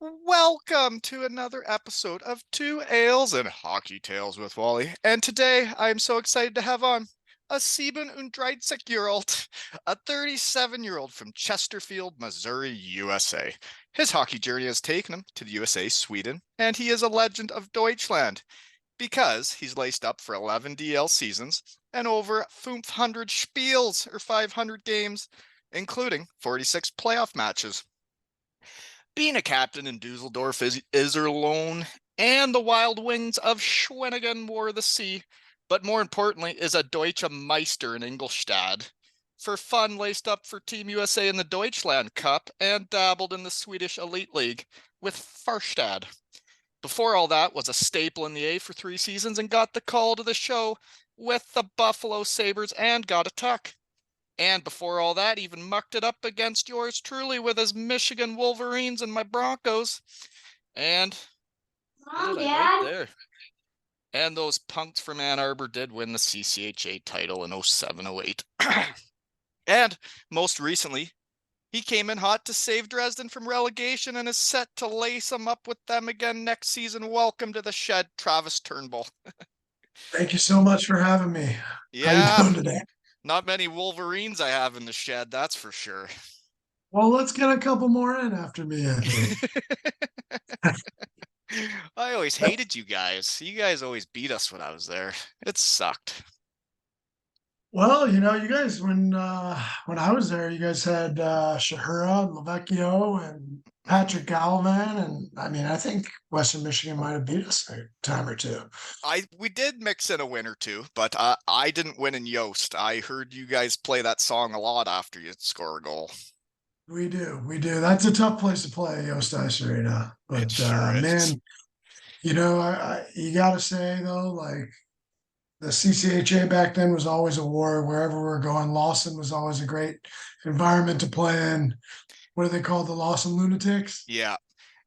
Welcome to another episode of Two Ales and Hockey Tales with Wally. And today I am so excited to have on a 37-year-old, a 37-year-old from Chesterfield, Missouri, USA. His hockey journey has taken him to the USA, Sweden, and he is a legend of Deutschland because he's laced up for 11 DL seasons and over 500 spiels or 500 games, including 46 playoff matches. Being a captain in Dusseldorf is alone, and the Wild Wings of Schwenningen wore the sea, but more importantly is a Deutsche Meister in Ingolstadt. For fun, laced up for Team USA in the Deutschland Cup and dabbled in the Swedish Elite League with Farstad. Before all that, was a staple in the A for 3 seasons and got the call to the show with the Buffalo Sabres and got a tuck. And before all that, even mucked it up against yours truly with his Michigan Wolverines and my Broncos. And Mom, right Dad. there. And those punks from Ann Arbor did win the CCHA title in 07-08. And most recently, he came in hot to save Dresden from relegation and is set to lace them up with them again next season. Welcome to the shed, Travis Turnbull. Thank you so much for having me. How you Yeah, doing today? not many Wolverines I have in the shed, that's for sure. Well, let's get a couple more in after me, I think. I always hated you guys. You guys always beat us when I was there. It sucked. Well, you guys, when I was there, you guys had Shahura and Lavecchio and Patrick Gallivan, and I mean, I think Western Michigan might have beat us a time or two. We did mix in a win or two, but I didn't win in Yost. I heard you guys play that song a lot after you score a goal. We do. That's a tough place to play, Yost Ice Arena. But It sure is. man, you got to say though, like the CCHA back then was always a war wherever we're going. Lawson was always a great environment to play in. What do they call the Lawson Lunatics? Yeah.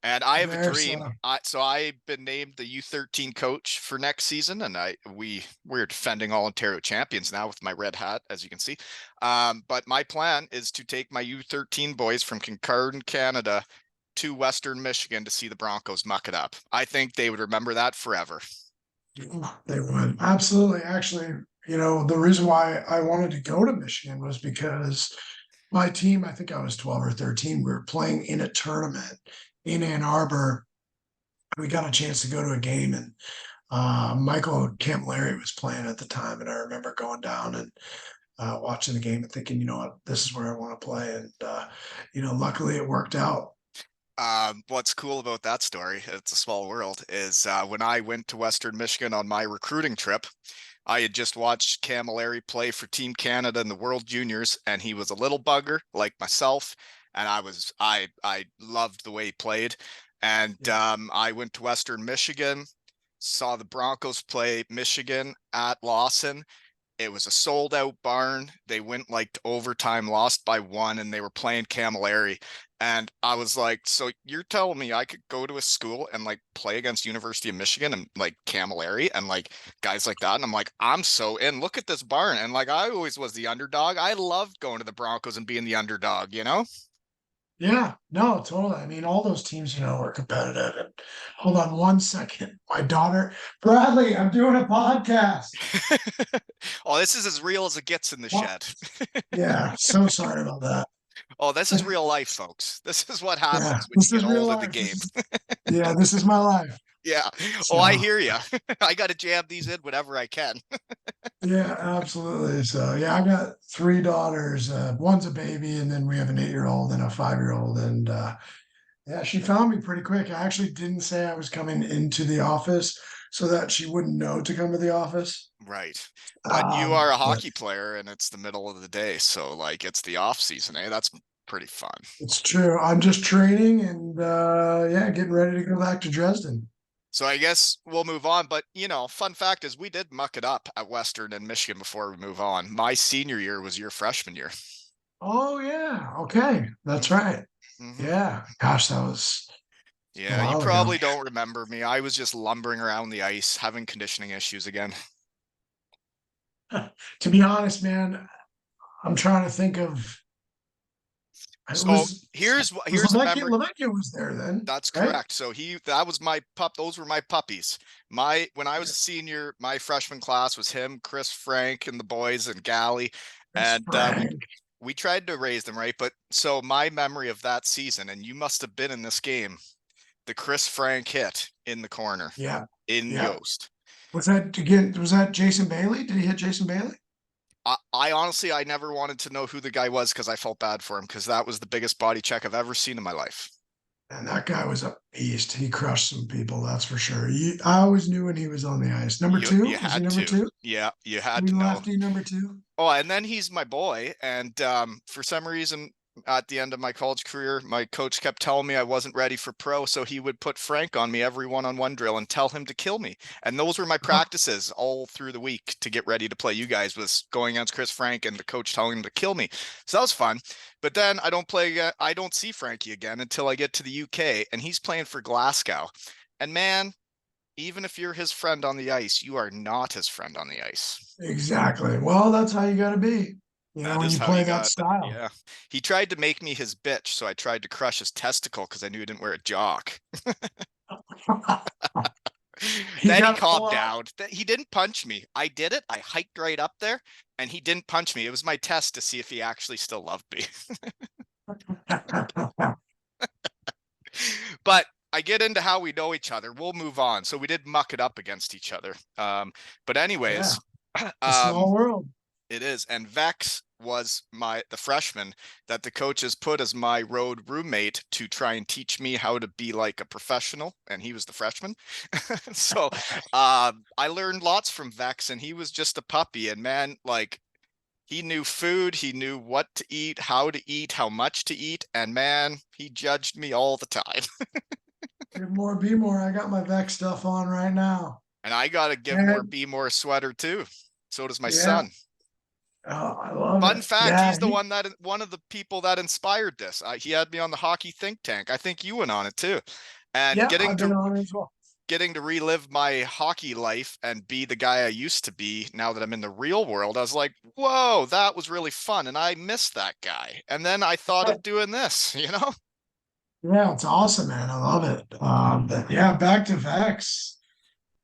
And I have a There, dream. so So I've been named the U13 coach for next season, and we're defending all Ontario champions now with my red hat, as you can see. But my plan is to take my U13 boys from Kincardine, Canada, to Western Michigan to see the Broncos muck it up. I think they would remember that forever. they would absolutely. Actually, the reason why I wanted to go to Michigan was because my team, I think I was 12 or 13, we were playing in a tournament in Ann Arbor. We got a chance to go to a game, and Michael Camilleri was playing at the time, and I remember going down and watching the game and thinking, you know what, this is where I want to play, and luckily it worked out. What's cool about that story, it's a small world, is when I went to Western Michigan on my recruiting trip, I had just watched Camilleri play for Team Canada in the World Juniors, and he was a little bugger like myself, and I loved the way he played. And I went to Western Michigan, saw the Broncos play Michigan at Lawson. It was a sold out barn. They went like to overtime, lost by 1, and they were playing Camilleri. And I was like, so you're telling me I could go to a school and like play against University of Michigan and like Camilleri and like guys like that? And I'm like, I'm so in. Look at this barn. And like I always was the underdog. I loved going to the Broncos and being the underdog, you know? Yeah, no, totally. I mean, all those teams, are competitive. And hold on 1 second. My daughter, Bradley, I'm doing a podcast. Oh, this is as real as it gets in the shed. Yeah, so sorry about that. Oh, this is real life, folks. This is what happens Yeah, when this you is get real old in the life. game. Yeah, this is my life. Yeah. So, Oh, I hear you. I got to jam these in whenever I can. yeah, absolutely. So, yeah, I got 3 daughters. One's a baby, and then we have an 8-year-old and a 5-year-old. And yeah, she found me pretty quick. I actually didn't say I was coming into the office so that she wouldn't know to come to the office. Right. But you are a But hockey player and it's the middle of the day. So, like, it's the off season, eh? That's pretty fun. it's true. I'm just training and yeah, getting ready to go back to Dresden. So, I guess we'll move on. But, fun fact is we did muck it up at Western and Michigan before we move on. My senior year was your freshman year. Oh yeah, okay, that's right. Mm-hmm. Yeah, gosh, that was a Yeah, you while probably ago. don't remember me. I was just lumbering around the ice, having conditioning issues again. To be honest, man, I'm trying to think of It So was here's a memory. Lemecchia was there then, That's right? correct. So that was my pup. Those were my puppies. When I was a senior, my freshman class was him, Chris, Frank, and the boys, and Gally, Chris and Frank. we tried to raise them right. But so my memory of that season, and you must have been in this game, the Chris Frank hit in the corner Yeah. in Yeah. Yost. Was that again? Was that Jason Bailey? Did he hit Jason Bailey? I honestly, I never wanted to know who the guy was because I felt bad for him because that was the biggest body check I've ever seen in my life. And that guy was a beast. He crushed some people, that's for sure. I always knew when he was on the ice. Number You two? Was he had number to, two? yeah, you had We to know. lefty number two? Oh, and then he's my boy. And for some reason, at the end of my college career, my coach kept telling me I wasn't ready for pro. So he would put Frank on me every one-on-one drill and tell him to kill me. And those were my practices all through the week to get ready to play you guys, was going against Chris Frank and the coach telling him to kill me. So that was fun. But then I don't see Frankie again until I get to the UK, and he's playing for Glasgow. And man, even if you're his friend on the ice, you are not his friend on the ice. Exactly. Well, that's how you got to be. That When is you how play you that got. style. Yeah. He tried to make me his bitch, so I tried to crush his testicle because I knew he didn't wear a jock. He Then he got a calmed lot. down. He didn't punch me. I did it. I hiked right up there, and he didn't punch me. It was my test to see if he actually still loved me. But I get into how we know each other. We'll move on. So we did muck it up against each other. But Yeah, anyways, it's a small world. it is. And Vex was the freshman that the coaches put as my road roommate to try and teach me how to be like a professional. And he was the freshman. So I learned lots from Vex, and he was just a puppy. And man, like, he knew food, he knew what to eat, how much to eat, and man, he judged me all the time. Give more, be more. I got my Vex stuff on right now. And I got to give more, And be more sweater too. So does my yeah, son. oh, I love Fun it. fact, Yeah, he's the one of the people that inspired this. He had me on the hockey think tank. I think you went on it too. And yeah, I've been on it as well. getting to relive my hockey life and be the guy I used to be now that I'm in the real world, I was like, whoa, that was really fun. And I missed that guy. And then I thought of doing this, you know? Yeah, it's awesome, man. I love it. But yeah, back to Vex.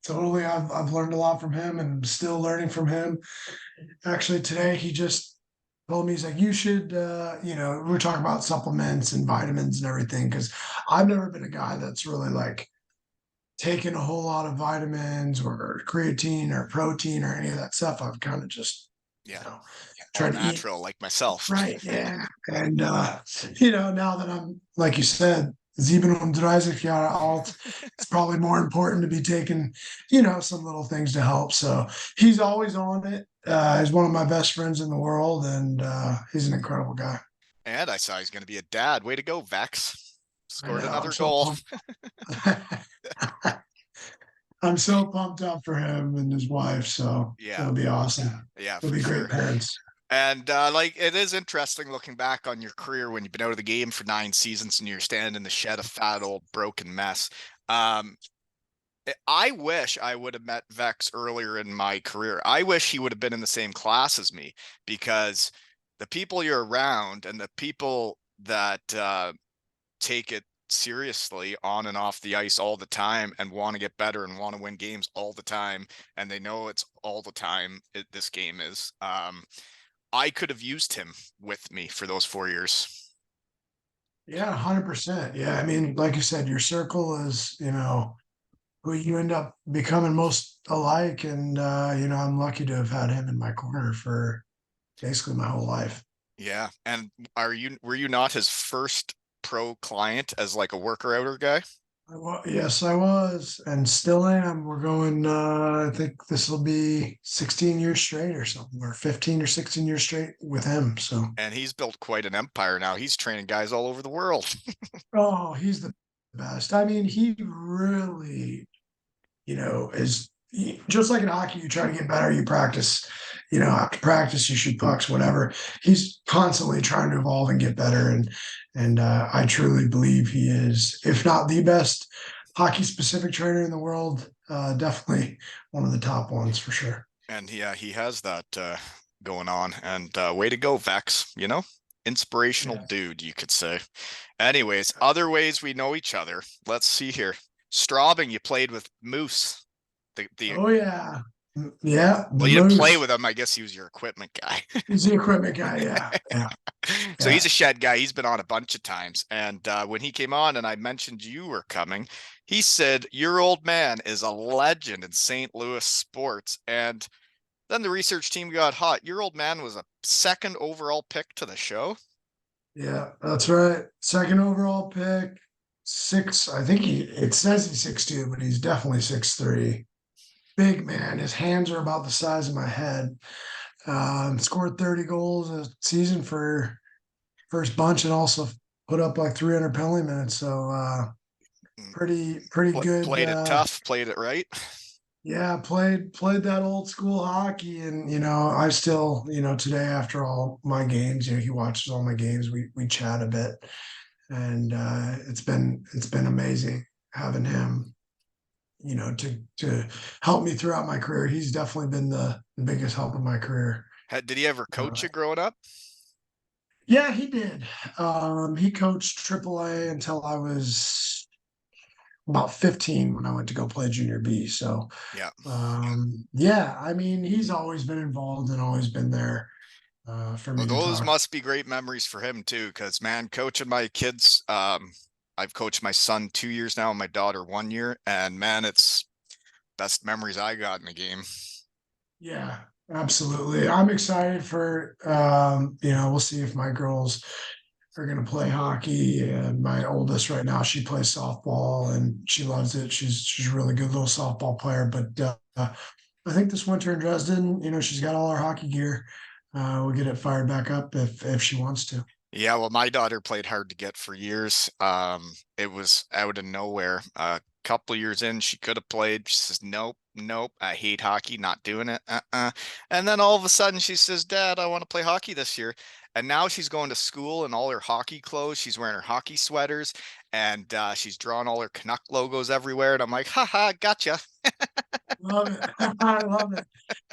Totally, I've learned a lot from him and still learning from him. Actually, today he just told me, he's like, you should, we were talking about supplements and vitamins and everything, because I've never been a guy that's really like taken a whole lot of vitamins or creatine or protein or any of that stuff. I've kind of just, Yeah. All tried to eat natural like myself. right. Yeah. And, now that I'm, like you said, 37 Jahre alt, it's probably more important to be taking, some little things to help. So he's always on it. He's one of my best friends in the world, and he's an incredible guy. And I saw he's going to be a dad. Way to go, Vex. I Scored know. another goal. I'm so pumped up for him and his wife. So Yeah. it'll be awesome. Yeah, They'll for be great sure. parents. And like, it is interesting looking back on your career when you've been out of the game for 9 seasons and you're standing in the shed, a fat old broken mess. Um, I wish I would have met Vex earlier in my career. I wish he would have been in the same class as me, because the people you're around and the people that take it seriously on and off the ice all the time and want to get better and want to win games all the time, and they know it's all the time this game is. I could have used him with me for those 4 years. Yeah, 100%. Yeah. I mean, like you said, your circle is, who you end up becoming most alike. And, I'm lucky to have had him in my corner for basically my whole life. Yeah. And were you not his first pro client as like a worker outer guy? Yes, I was, and still am. We're going, I think this will be 16 years straight or something, or 15 or 16 years straight with him. So, And he's built quite an empire now. He's training guys all over the world. oh, he's the best. I mean, he really, is just like in hockey, you try to get better, you practice, after practice, you shoot pucks, whatever. He's constantly trying to evolve and get better. And I truly believe he is, if not the best hockey specific trainer in the world, definitely one of the top ones for sure. And yeah, he has that going on. And way to go, Vex, you know? Inspirational Yeah. dude, you could say. Anyways, other ways we know each other. Let's see here. Straubing, you played with Moose. The Oh yeah. Yeah, the Well, you didn't play Moose. with him. I guess he was your equipment guy. He's the equipment guy. Yeah, yeah, So yeah, he's a shed guy. He's been on a bunch of times. And when he came on and I mentioned you were coming, he said, Your old man is a legend in St. Louis sports. And then the research team got hot. Your old man was a second overall pick to the show. yeah. That's right. Second overall pick, six. I think it says he's 6'2", but he's definitely 6'3". Big man. His hands are about the size of my head. Scored 30 goals a season for first bunch, and also put up like 300 penalty minutes. So Mm, pretty good. Played it tough, played it right. Yeah, played that old school hockey, and I still, today after all my games, he watches all my games. We chat a bit, and it's been amazing having him, to help me throughout my career. He's definitely been the biggest help in my career. Did he ever coach Uh, you growing up? yeah, he did. He coached AAA until I was about 15 when I went to go play junior B. So Yeah. yeah, I mean, he's always been involved and always been there for Well, me to those talk. must be great memories for him too, because man, coaching my kids, I've coached my son 2 years now and my daughter 1 year, and man, it's best memories I got in the game. Yeah, absolutely. I'm excited for we'll see if my girls are going to play hockey. And my oldest right now, she plays softball and she loves it. She's a really good little softball player. But I think this winter in Dresden, she's got all her hockey gear. We'll get it fired back up if she wants to. Yeah, well, my daughter played hard to get for years. It was out of nowhere. A couple of years in, she could have played. She says, "Nope, nope, I hate hockey, not doing it." And then all of a sudden, she says, "Dad, I want to play hockey this year." And now she's going to school in all her hockey clothes. She's wearing her hockey sweaters, and she's drawn all her Canuck logos everywhere. And I'm like, "Haha, gotcha." Love it. I love it.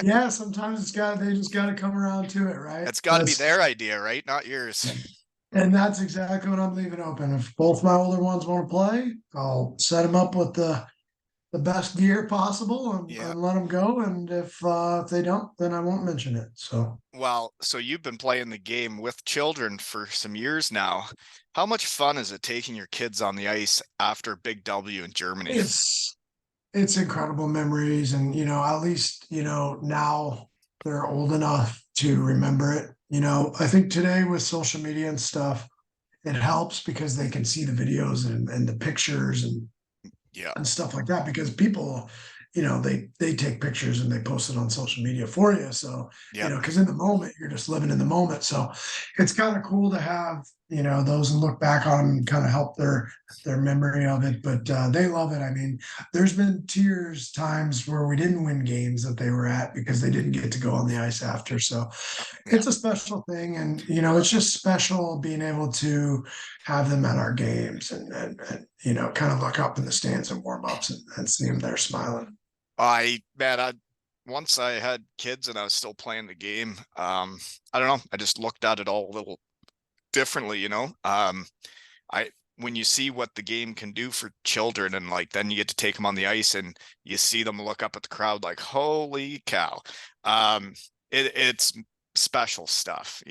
Yeah, sometimes they just gotta come around to it, right? It's got to be their idea, right? Not yours. And that's exactly what I'm leaving open. If both my older ones want to play, I'll set them up with the best gear possible Yeah. and let them go. And if they don't, then I won't mention it. So Well, so you've been playing the game with children for some years now. How much fun is it taking your kids on the ice after a big W in Germany? it's it's incredible memories, and at least now they're old enough to remember it. I think today with social media and stuff, it helps because they can see the videos and the pictures Yeah, and stuff like that, because people, they take pictures and they post it on social media for you. So yeah, because in the moment you're just living in the moment. So it's kind of cool to have those and look back on them and kind of help their memory of it. But they love it. I mean, there's been times where we didn't win games that they were at because they didn't get to go on the ice after. So yeah. it's a special thing, and it's just special being able to have them at our games and kind of look up in the stands and warm ups and see them there smiling. I once I had kids and I was still playing the game. I don't know. I just looked at it all a little differently. I When you see what the game can do for children, and like then you get to take them on the ice and you see them look up at the crowd like, holy cow. Um, it's special stuff.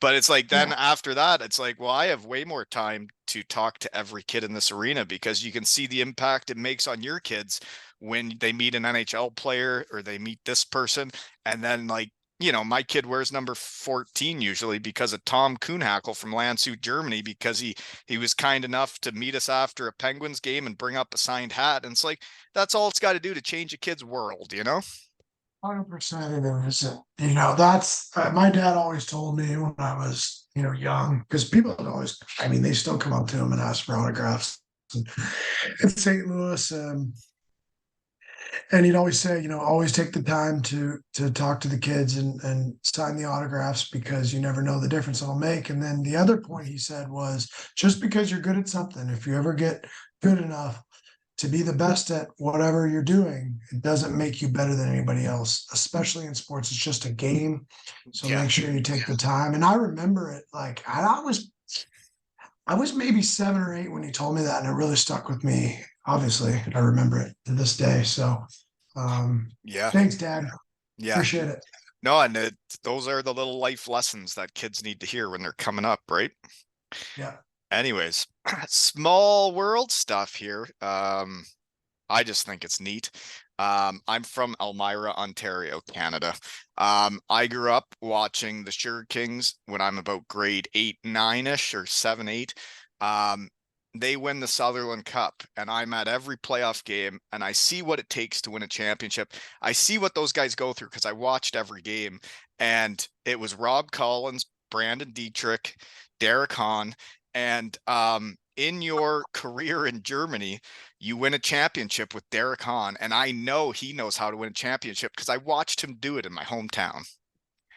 But it's like then Yeah. after that, it's like, well, I have way more time to talk to every kid in this arena because you can see the impact it makes on your kids when they meet an NHL player or they meet this person. And then like, my kid wears number 14 usually because of Tom Kuhnhackl from Landshut, Germany, because he was kind enough to meet us after a Penguins game and bring up a signed hat. And it's like, that's all it's got to do to change a kid's world. 100% it is. That's my dad always told me when I was, young, because people would always, I mean, they still come up to him and ask for autographs. And in St. Louis, and he'd always say, always take the time to talk to the kids and sign the autographs, because you never know the difference it'll make. And then the other point he said was, just because you're good at something, if you ever get good enough, to be the best at whatever you're doing, it doesn't make you better than anybody else, especially in sports. It's just a game. So Yeah. make sure you take the time. And I remember it like I was maybe 7 or 8 when he told me that, and it really stuck with me. Obviously, I remember it to this day. So Yeah. thanks, Dad. Yeah. Appreciate it. No, and those are the little life lessons that kids need to hear when they're coming up, right? Yeah. Anyways, small world stuff here. I just think it's neat. I'm from Elmira, Ontario, Canada. I grew up watching the Sugar Kings when I'm about grade 8, 9-ish or 7, 8. They win the Sutherland Cup, and I'm at every playoff game, and I see what it takes to win a championship. I see what those guys go through because I watched every game, and it was Rob Collins, Brandon Dietrich, Derek Hahn, and in your career in Germany, you win a championship with Derek Hahn, and I know he knows how to win a championship because I watched him do it in my hometown.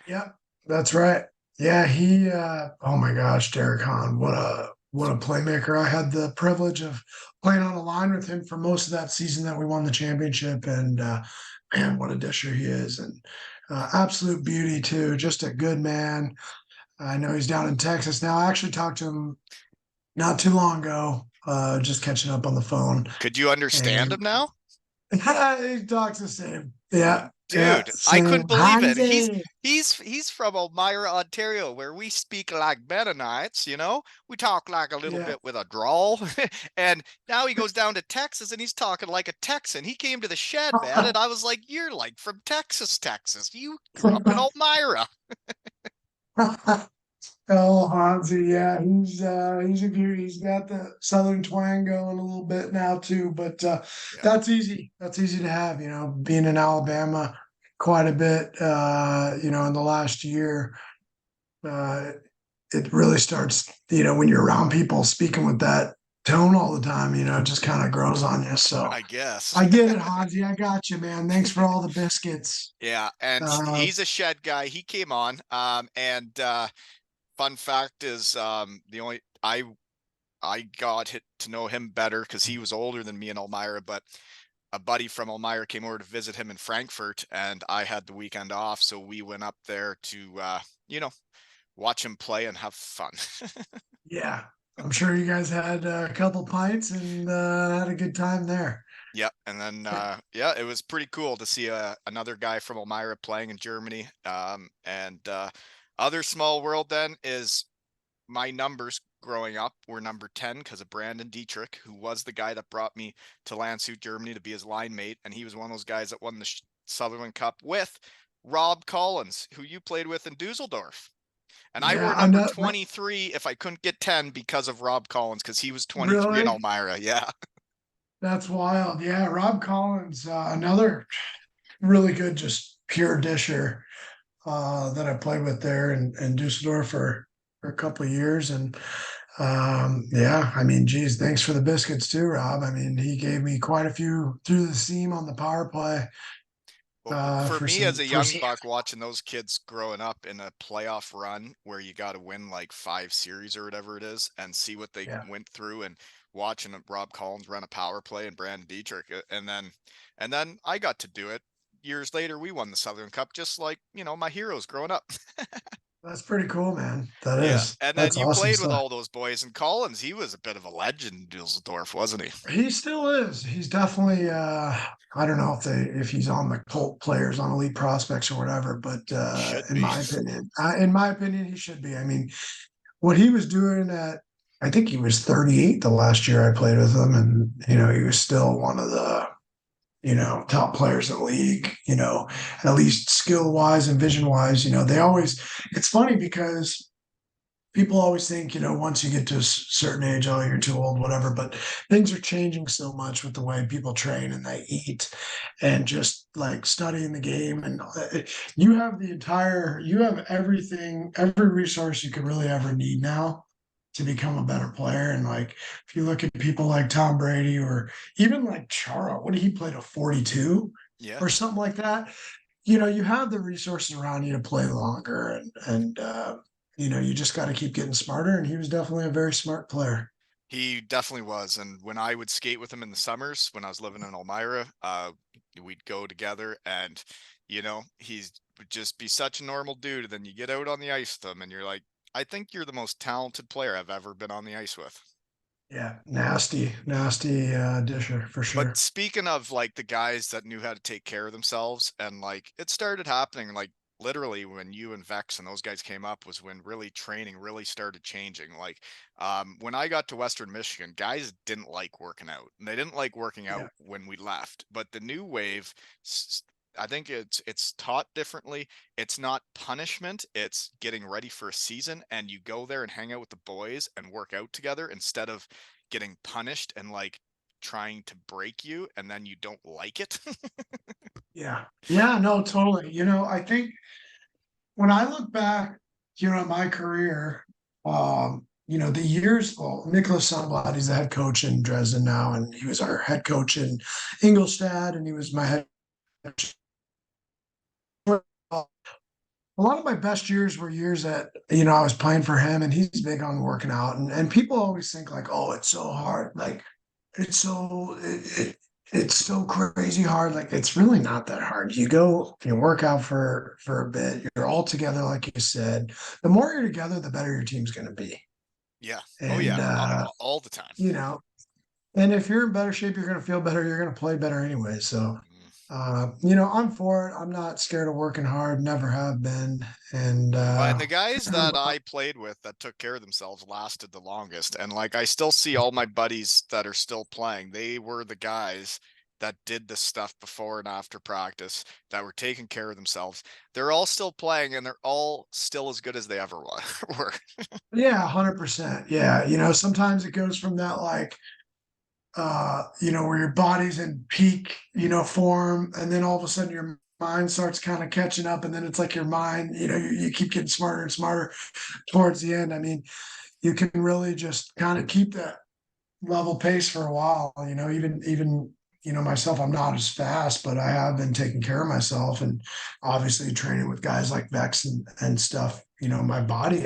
Yeah, that's right. Yeah, he oh my gosh, Derek Hahn, what a playmaker. I had the privilege of playing on a line with him for most of that season that we won the championship. And man, what a disher he is. And absolute beauty too. Just a good man. I know he's down in Texas now. I actually talked to him not too long ago, just catching up on the phone. Could you understand And him now? he talks the same. Yeah, yeah, Dude, I couldn't same. believe it. He's from Elmira, Ontario, where we speak like Mennonites, you know? We talk like a little Yeah. bit with a drawl. And now he goes down to Texas and he's talking like a Texan. He came to the shed, man, and I was like, "You're like from Texas, Texas. You grew up in Elmira." Oh, Hansi, yeah, he's a beauty. He's got the southern twang going a little bit now too, but Yeah. that's easy. That's easy to have, being in Alabama quite a bit, in the last year. Uh, it really starts, when you're around people speaking with that tone all the time, it just kind of grows on you. So I guess. I get it, Hansi. I got you, man. Thanks for all the biscuits. Yeah, and Uh, he's a shed guy. He came on. And fun fact is the only I got to know him better because he was older than me in Elmira, but a buddy from Elmira came over to visit him in Frankfurt, and I had the weekend off, so we went up there to you know, watch him play and have fun. yeah, I'm sure you guys had a couple pints and had a good time there. Yep, and then yeah, it was pretty cool to see another guy from Elmira playing in Germany. And other small world then is my numbers growing up were number 10 because of Brandon Dietrich, who was the guy that brought me to Landshut, Germany to be his line mate. And he was one of those guys that won the Sutherland Cup with Rob Collins, who you played with in Dusseldorf. And I Yeah, wore I'm number not 23 if I couldn't get 10 because of Rob Collins, because he was 23 in really. Elmira. Yeah. That's wild. Yeah, Rob Collins, another really good, just pure disher that I played with there in Dusseldorf for a couple of years. And yeah, I mean, geez, thanks for the biscuits too, Rob. I mean, he gave me quite a few through the seam on the power play Well, for for me as some a for young buck watching those kids growing up in a playoff run where you got to win like 5 series or whatever it is and see what they yeah. went through, and watching Rob Collins run a power play and Brandon Dietrich, and then I got to do it years later. We won the Southern Cup, just like, my heroes growing up. That's pretty cool, man. That Yeah, is. and then That's you awesome played with stuff. all those boys, and Collins, he was a bit of a legend in Dusseldorf, wasn't he? He still is. He's definitely I don't know if he's on the cult players on elite prospects or whatever, but Should in be. my opinion, he should be. I mean, what he was doing I think he was 38 the last year I played with him, and he was still one of the top players in the league, at least skill wise and vision wise. It's funny because people always think, once you get to a certain age, oh, you're too old, whatever. But things are changing so much with the way people train and they eat and just like studying the game. And you have everything, every resource you could really ever need now to become a better player. And like, if you look at people like Tom Brady or even like Chara, what did he play to 42 Yeah. or something like that? You have the resources around you to play longer and you just got to keep getting smarter. And he was definitely a very smart player. He definitely was. And when I would skate with him in the summers, when I was living in Elmira, we'd go together, and he's would just be such a normal dude. And then you get out on the ice with him, and you're like, I think you're the most talented player I've ever been on the ice with. Yeah, nasty, nasty disher for But sure. speaking of like the guys that knew how to take care of themselves, and like it started happening like literally when you and Vex and those guys came up was when really training really started changing. Like when I got to Western Michigan, guys didn't like working out. And they didn't like working Yeah, out when we left. But the new wave, I think it's taught differently. It's not punishment, it's getting ready for a season, and you go there and hang out with the boys and work out together instead of getting punished and like trying to break you and then you don't like it. yeah, yeah. No, totally. I think when I look back, at my career, the years, well, Nicholas Sundblad, he's the head coach in Dresden now, and he was our head coach in Ingolstadt, and he was my head coach. A lot of my best years were years that, I was playing for him, and he's big on working out. And people always think like, oh, it's so hard. Like it's so crazy hard. Like it's really not that hard. You work out for a bit, you're all together, like you said. The more you're together, the better your team's gonna be. Yeah. Oh And yeah. All the time. you know, and if you're in better shape, you're gonna feel better, you're gonna play better anyway. So Mm. I'm for it. I'm not scared of working hard, never have been. And Well, and the guys that I played with that took care of themselves lasted the longest. And like I still see all my buddies that are still playing. They were the guys that did this stuff before and after practice, that were taking care of themselves. They're all still playing, and they're all still as good as they ever were. yeah, 100%. Yeah. Sometimes it goes from that like where your body's in peak, form, and then all of a sudden your mind starts kind of catching up, and then it's like your mind, you keep getting smarter and smarter towards the end. I mean, you can really just kind of keep that level pace for a while, even myself, I'm not as fast, but I have been taking care of myself, and obviously training with guys like Vex and stuff. My body,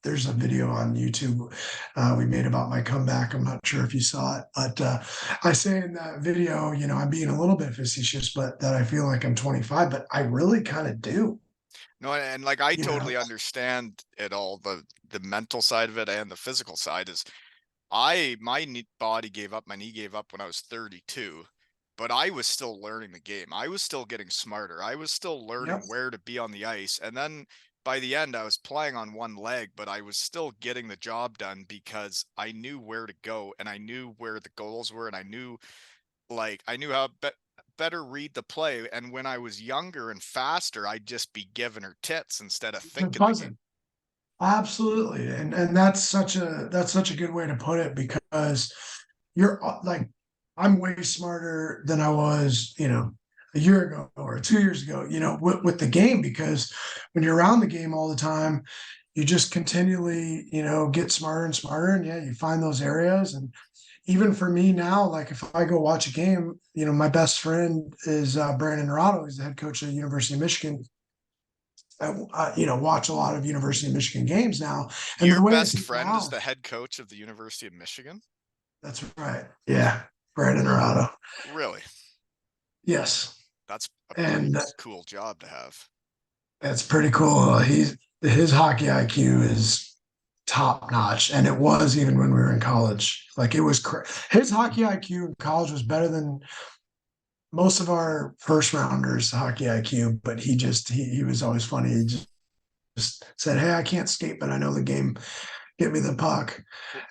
there's a video on YouTube we made about my comeback. I'm not sure if you saw it, but I say in that video, I'm being a little bit facetious, but that I feel like I'm 25, but I really kind of do, No, and like I you know. totally understand it all, the mental side of it and the physical side is my body gave up, my knee gave up when I was 32, but I was still learning the game. I was still getting smarter. I was still Yep. learning where to be on the ice. And then by the end, I was playing on one leg, but I was still getting the job done because I knew where to go, and I knew where the goals were, and I knew how better read the play. And when I was younger and faster, I'd just be giving her tits instead of It's thinking the game. buzzing. Absolutely. And that's such a good way to put it, because you're like, I'm way smarter than I was, a year ago or 2 years ago, with the game, because when you're around the game all the time, you just continually, get smarter and smarter. And yeah, you find those areas. And even for me now, like if I go watch a game, my best friend is Brandon Naranjo. He's the head coach of the University of Michigan. I watch a lot of University of Michigan games now, and Your the way I best see friend is now, the head coach of the University of Michigan? that's right. Yeah, Brandon Arado. Really? Yes, That's a pretty and cool job to have. that's pretty cool. His hockey IQ is top notch, and it was even when we were in college. Like it was his hockey IQ in college was better than most of our first rounders hockey IQ. But he was always funny. He just said, "Hey, I can't skate, but I know the game. Get me the puck."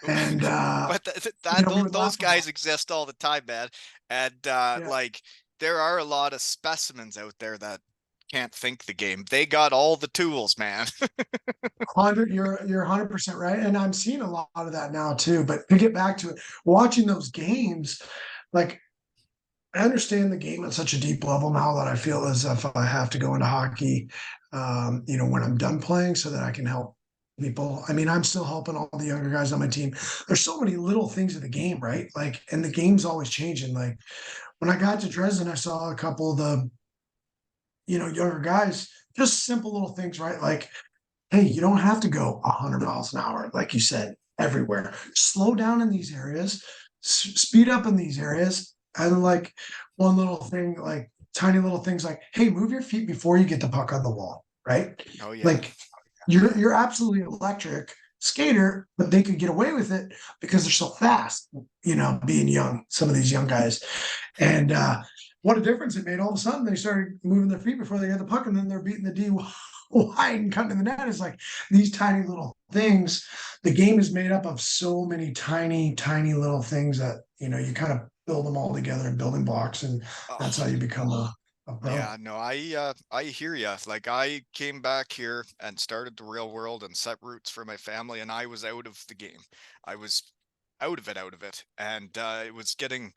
And But that we would those laugh about. guys exist all the time, man. And Yeah, like there are a lot of specimens out there that can't think the game. They got all the tools, man. 100. You're 100% right, and I'm seeing a lot of that now too. But to get back to it, watching those games, like I understand the game at such a deep level now that I feel as if I have to go into hockey, when I'm done playing, so that I can help people. I mean, I'm still helping all the younger guys on my team. There's so many little things of the game, right? Like, and the game's always changing. Like when I got to Dresden, I saw a couple of the younger guys, just simple little things, right? Like, hey, you don't have to go 100 miles an hour, like you said. everywhere. Slow down in these areas, speed up in these areas, and like one little thing, like tiny little things, like hey, move your feet before you get the puck on the wall, right? Oh yeah. Like you're absolutely electric skater, but they could get away with it because they're so fast. Being young, some of these young guys, and what a difference it made. All of a sudden, they started moving their feet before they got the puck, and then they're beating the D wide and cutting in the net. It's like these tiny little things. The game is made up of so many tiny, tiny little things that you kind of build them all together in building blocks, and that's how Oh, you become a pro. yeah, no, I hear ya. Like I came back here and started the real world and set roots for my family, and I was out of the game. I was out of it, and it was getting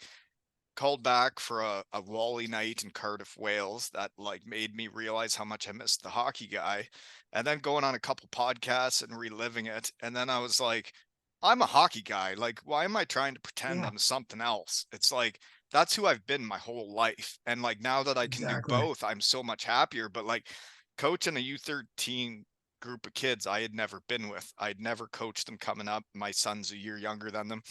called back for a Wally night in Cardiff, Wales that like made me realize how much I missed the hockey guy. And then going on a couple podcasts and reliving it. And then I was like, I'm a hockey guy. Like, why am I trying to pretend Yeah, I'm something else? It's like that's who I've been my whole life. And like now that I can do exactly. both, I'm so much happier. But like coaching a U13 group of kids I had never been with. I'd never coached them coming up. My son's a year younger than them.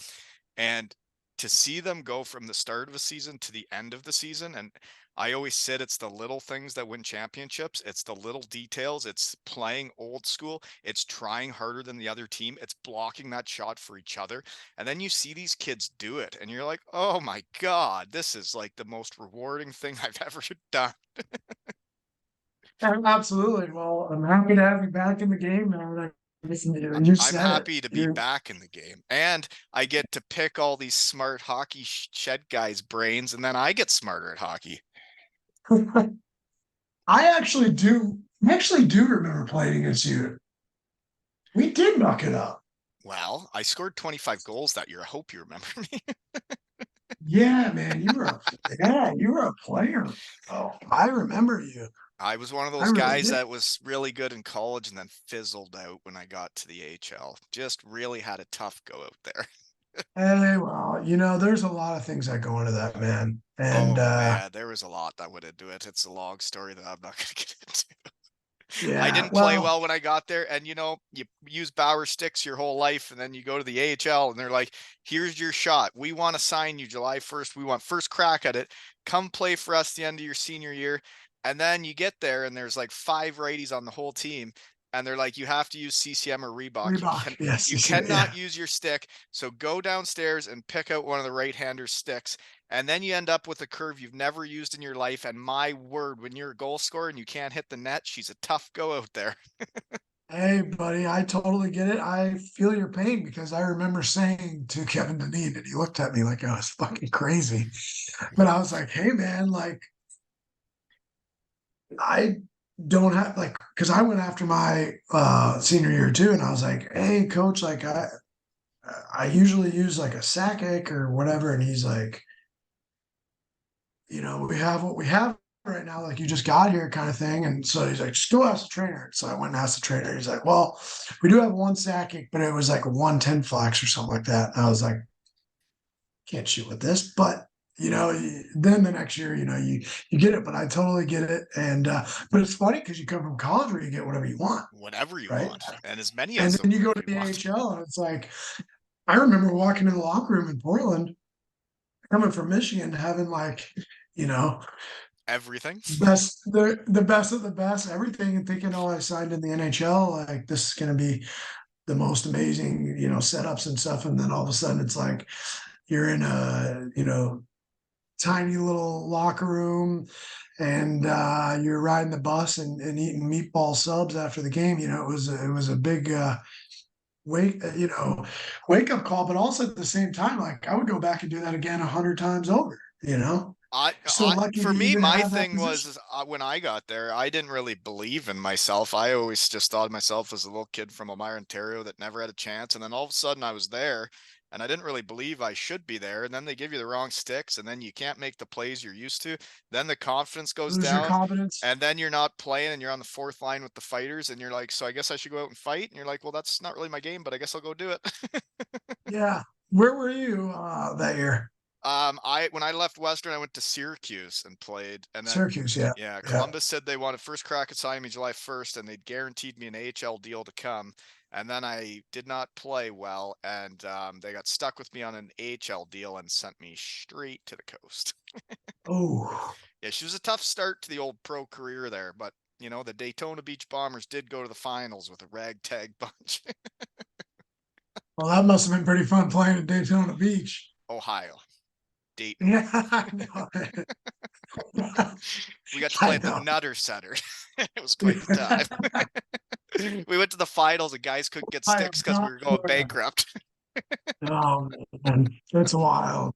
And to see them go from the start of a season to the end of the season, and I always said it's the little things that win championships. It's the little details. It's playing old school. It's trying harder than the other team. It's blocking that shot for each other. And then you see these kids do it, and you're like, oh my God, this is like the most rewarding thing I've ever done. Absolutely. Well, I'm happy to have you back in the game, man. Listen to you. And you I'm said it. happy to be back in the game. And I get to pick all these smart hockey shed guys' brains, and then I get smarter at hockey. I actually do remember playing against you. We did knock it up. Well, I scored 25 goals that year. I hope you remember me. Yeah, man, you were a player. Oh, I remember you. I was one of I those really guys did. that was really good in college and then fizzled out when I got to the AHL. Just really had a tough go out there. Hey, well, there's a lot of things that go into that, man. And Oh man, there was a lot that went into it. It's a long story that I'm not going to get into. I yeah, didn't play well, well when I got there, and you use Bauer sticks your whole life, and then you go to the AHL, and they're like, "Here's your shot. We want to sign you July 1st. We want first crack at it. Come play for us the end of your senior year." And then you get there, and there's like 5 righties on the whole team, and they're like, "You have to use CCM or Reebok. Reebok. Yes, You yeah. cannot use your stick. So go downstairs and pick out one of the right-hander sticks." And then you end up with a curve you've never used in your life. And my word, when you're a goal scorer and you can't hit the net, she's a tough go out there. Hey, buddy, I totally get it. I feel your pain because I remember saying to Kevin Deneen, and he looked at me like I was fucking crazy. But I was like, hey, man, like, I don't have like because I went after my senior year too, and I was like, hey, coach, like I usually use like a sack ache or whatever, and he's like, we have what we have right now, like you just got here kind of thing. And so he's like, just go ask the trainer. So I went and asked the trainer. He's like, well, we do have one sack ache, but it was like a 110 flax or something like that. And I was like, can't shoot with this, but then the next year, you get it, but I totally get it. And but it's funny because you come from college where you get whatever you want, Whatever you right? want, and as many And as then them you go to you the want. AHL and it's like I remember walking in the locker room in Portland, coming from Michigan, having like, you know, Everything. the best of the best, everything, and thinking, oh, I signed in the NHL, like this is gonna be the most amazing, setups and stuff. And then all of a sudden it's like you're in a, tiny little locker room and you're riding the bus and eating meatball subs after the game. It was a big wake up call, but also at the same time, like I would go back and do that again 100 times over. So lucky For to me, even my have that thing position. was when I got there, I didn't really believe in myself. I always just thought of myself as a little kid from Elmira, Ontario that never had a chance. And then all of a sudden I was there and I didn't really believe I should be there. And then they give you the wrong sticks and then you can't make the plays you're used to. Then the confidence goes Lose your down confidence. and then you're not playing and you're on the fourth line with the fighters and you're like, so I guess I should go out and fight. And you're like, well, that's not really my game, but I guess I'll go do it. Yeah. Where were you that year? When I left Western, I went to Syracuse and played, and then Syracuse, yeah, yeah, yeah. Columbus said they wanted first crack at signing me July 1st, and they'd guaranteed me an AHL deal to come. And then I did not play well, and they got stuck with me on an AHL deal and sent me straight to the coast. Oh, Yeah, she was a tough start to the old pro career there, but the Daytona Beach Bombers did go to the finals with a ragtag bunch. well, that must have been pretty fun playing at Daytona Beach. Ohio, Dayton. Yeah, I know. We got to play I at the know. Nutter Center. It was quite the time. We went to the finals and guys couldn't get I am sticks because we not were going Florida. bankrupt. Oh man, that's wild.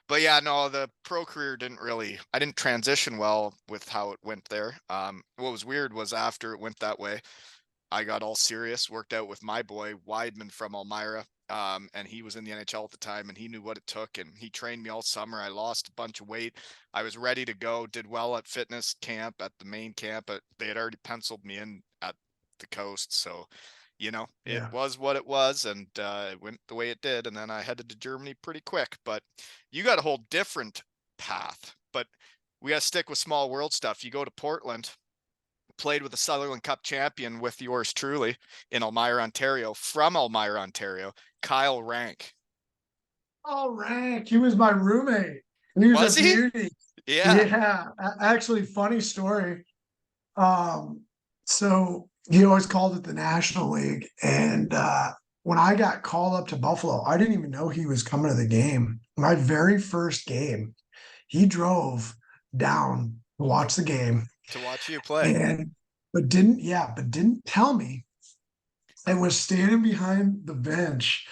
But yeah, no, the pro career I didn't transition well with how it went there. What was weird was after it went that way, I got all serious, worked out with my boy Weidman from Elmira. And he was in the NHL at the time and he knew what it took and he trained me all summer. I lost a bunch of weight. I was ready to go, did well at fitness camp at the main camp, but they had already penciled me in at the coast. So, it Yeah. was what it was and it went the way it did. And then I headed to Germany pretty quick, but you got a whole different path. But we got to stick with small world stuff. You go to Portland, played with the Sutherland Cup champion with yours truly in Elmira, Ontario, from Elmira, Ontario, Kyle Rank. All right. He was my roommate. He was a Was he? beauty. Yeah. Yeah. Actually, funny story. Um, so he always called it the National League. And when I got called up to Buffalo, I didn't even know he was coming to the game. My very first game, he drove down to watch the game To watch you play. and but didn't tell me and was standing behind the bench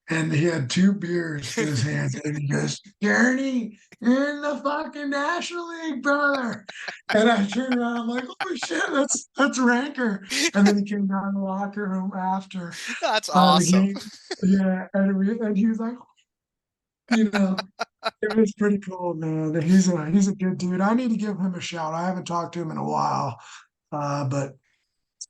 and he had two beers in his hands and he goes, Journey, you're in the fucking National League, brother. And I turned around, I'm like, oh shit, that's Ranker. And then he came down the locker room after That's the awesome. game. Yeah, and he was like, it was pretty cool, man. He's a good dude. I need to give him a shout. I haven't talked to him in a while. But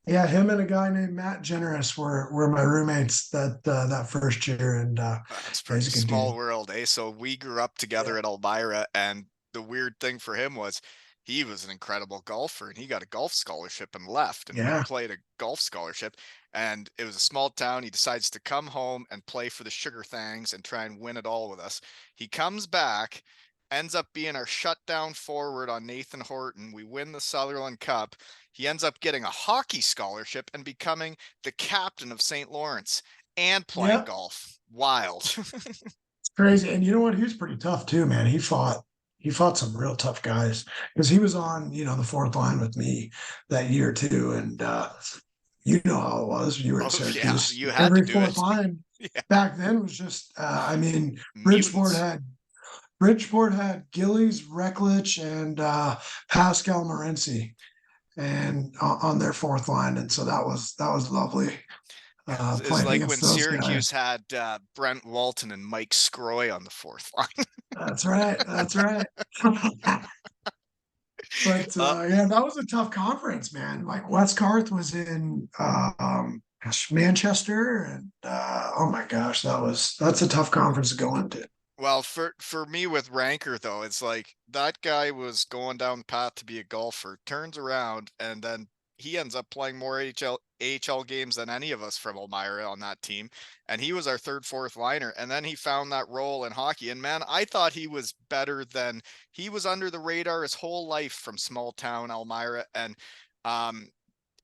yeah, him and a guy named Matt Generous were my roommates that first year, and That's yeah, pretty he's a good small dude. world, eh? So we grew up Yeah, together at Elmira, and the weird thing for him was he was an incredible golfer and he got a golf scholarship and left. And we yeah, played a golf scholarship, and it was a small town. He decides to come home and play for the Sugar Thangs and try and win it all with us. He comes back, ends up being our shutdown forward on Nathan Horton. We win the Sutherland Cup. He ends up getting a hockey scholarship and becoming the captain of St. Lawrence and playing yep. golf. Wild. It's crazy, and you know what? He was pretty tough too, man. He fought some real tough guys because he was on the fourth line with me that year too, and you know how it was. You were at Oh yeah, Syracuse. you had to Every do fourth it. line Yeah, back then was just. I mean, Bridgeport mutants. had Bridgeport had Gillies, Recklich, and Pascal Morency, and on their fourth line, and so that was lovely It's playing like against when those guys. Syracuse had Brent Walton and Mike Scroy on the fourth line. That's right. That's right. But uh, yeah, that was a tough conference, man. Like Westcarth was in Manchester, and oh my gosh, that's a tough conference to go into. well, for me with Ranker though, it's like that guy was going down the path to be a golfer, turns around, and then he ends up playing more AHL games than any of us from Elmira on that team. And he was our third, fourth liner. And then he found that role in hockey. And man, I thought he was better than he was under the radar his whole life from small town Elmira. And um,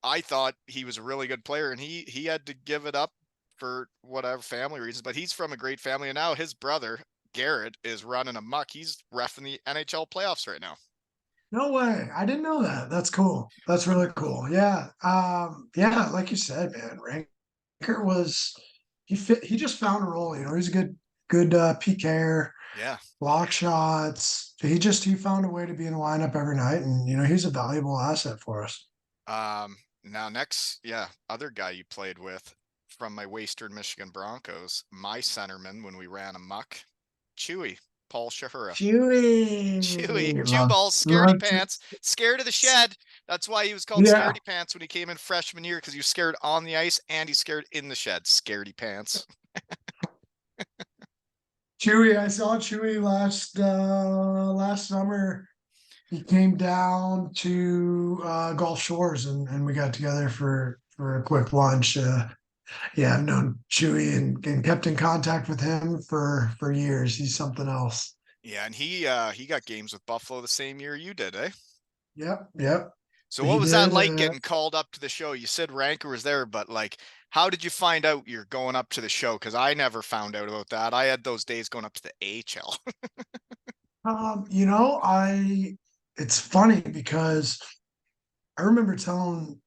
I thought he was a really good player and he had to give it up for whatever family reasons, but he's from a great family. And now his brother, Garrett, is running amok. He's refing the NHL playoffs right now. No way. I didn't know that. That's cool. That's really cool. Yeah. Yeah, like you said, man, Ranker was he just found a role, he's a good PKer, Yeah. block shots. He found a way to be in the lineup every night and he's a valuable asset for us. Now next, yeah, other guy you played with from my Western Michigan Broncos, my centerman when we ran amok, Chewy, Paul Shahura. Chewy, Chewy. Chew balls, scaredy Love to, pants, scared of the shed. That's why he was called yeah. Scaredy Pants when he came in freshman year because he was scared on the ice and he's scared in the shed. Scaredy Pants. Chewy, I saw Chewy last summer. He came down to Gulf Shores and we got together for a quick lunch. Yeah, I've known Chewy and kept in contact with him for years. He's something else. Yeah, and he got games with Buffalo the same year you did, eh? Yep, yep. So what He was that did. like getting called up to the show? You said Ranker was there, but like, how did you find out you're going up to the show? Because I never found out about that. I had those days going up to the AHL. I it's funny because I remember telling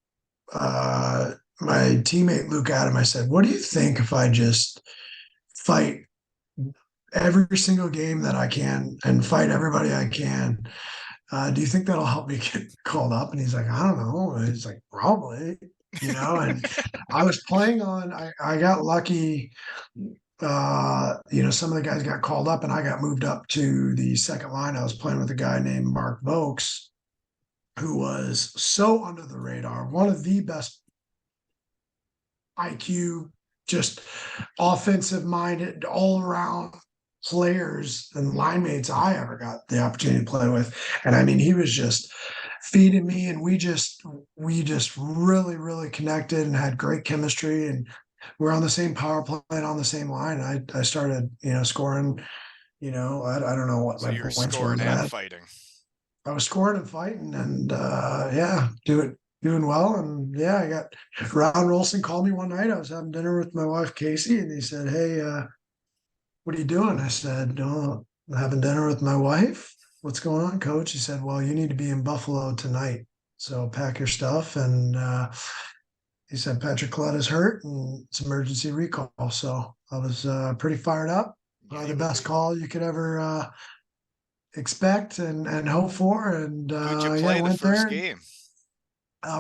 my teammate Luke Adam, I said, "What do you think if I just fight every single game that I can and fight everybody I can? Do you think that'll help me get called up?" And he's like, "I don't know." And he's like, "Probably." And I was playing I got lucky. Some of the guys got called up and I got moved up to the second line. I was playing with a guy named Mark Vokes, who was so under the radar, one of the best IQ, just offensive minded, all around players and line mates I ever got the opportunity to play with. And I mean, he was just feeding me, and we just really, really connected and had great chemistry. And we're on the same power play and on the same line. I started, scoring. I don't know what So my you were points were, scoring but and fighting. I was scoring and fighting, and yeah, doing well. And yeah, I got Ron Rolson called me one night. I was having dinner with my wife Casey, and he said, "Hey, what are you doing?" I said, "Oh, I'm having dinner with my wife. What's going on, Coach?" He said, "Well, you need to be in Buffalo tonight, so pack your stuff." And he said Patrick Coletta's hurt and it's emergency recall. So I was pretty fired up. Yeah, Probably you the would best be. call you could ever expect and hope for. And Who'd you yeah, play the went first there. game?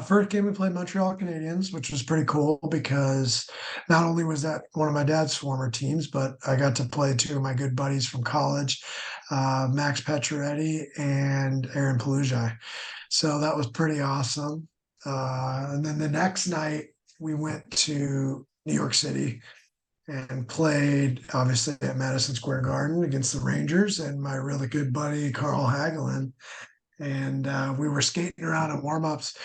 First game we played Montreal Canadiens, which was pretty cool because not only was that one of my dad's former teams, but I got to play two of my good buddies from college, Max Pacioretty and Aaron Palujai. So that was pretty awesome. And then the next night we went to New York City and played obviously at Madison Square Garden against the Rangers and my really good buddy Carl Hagelin. And we were skating around in warmups.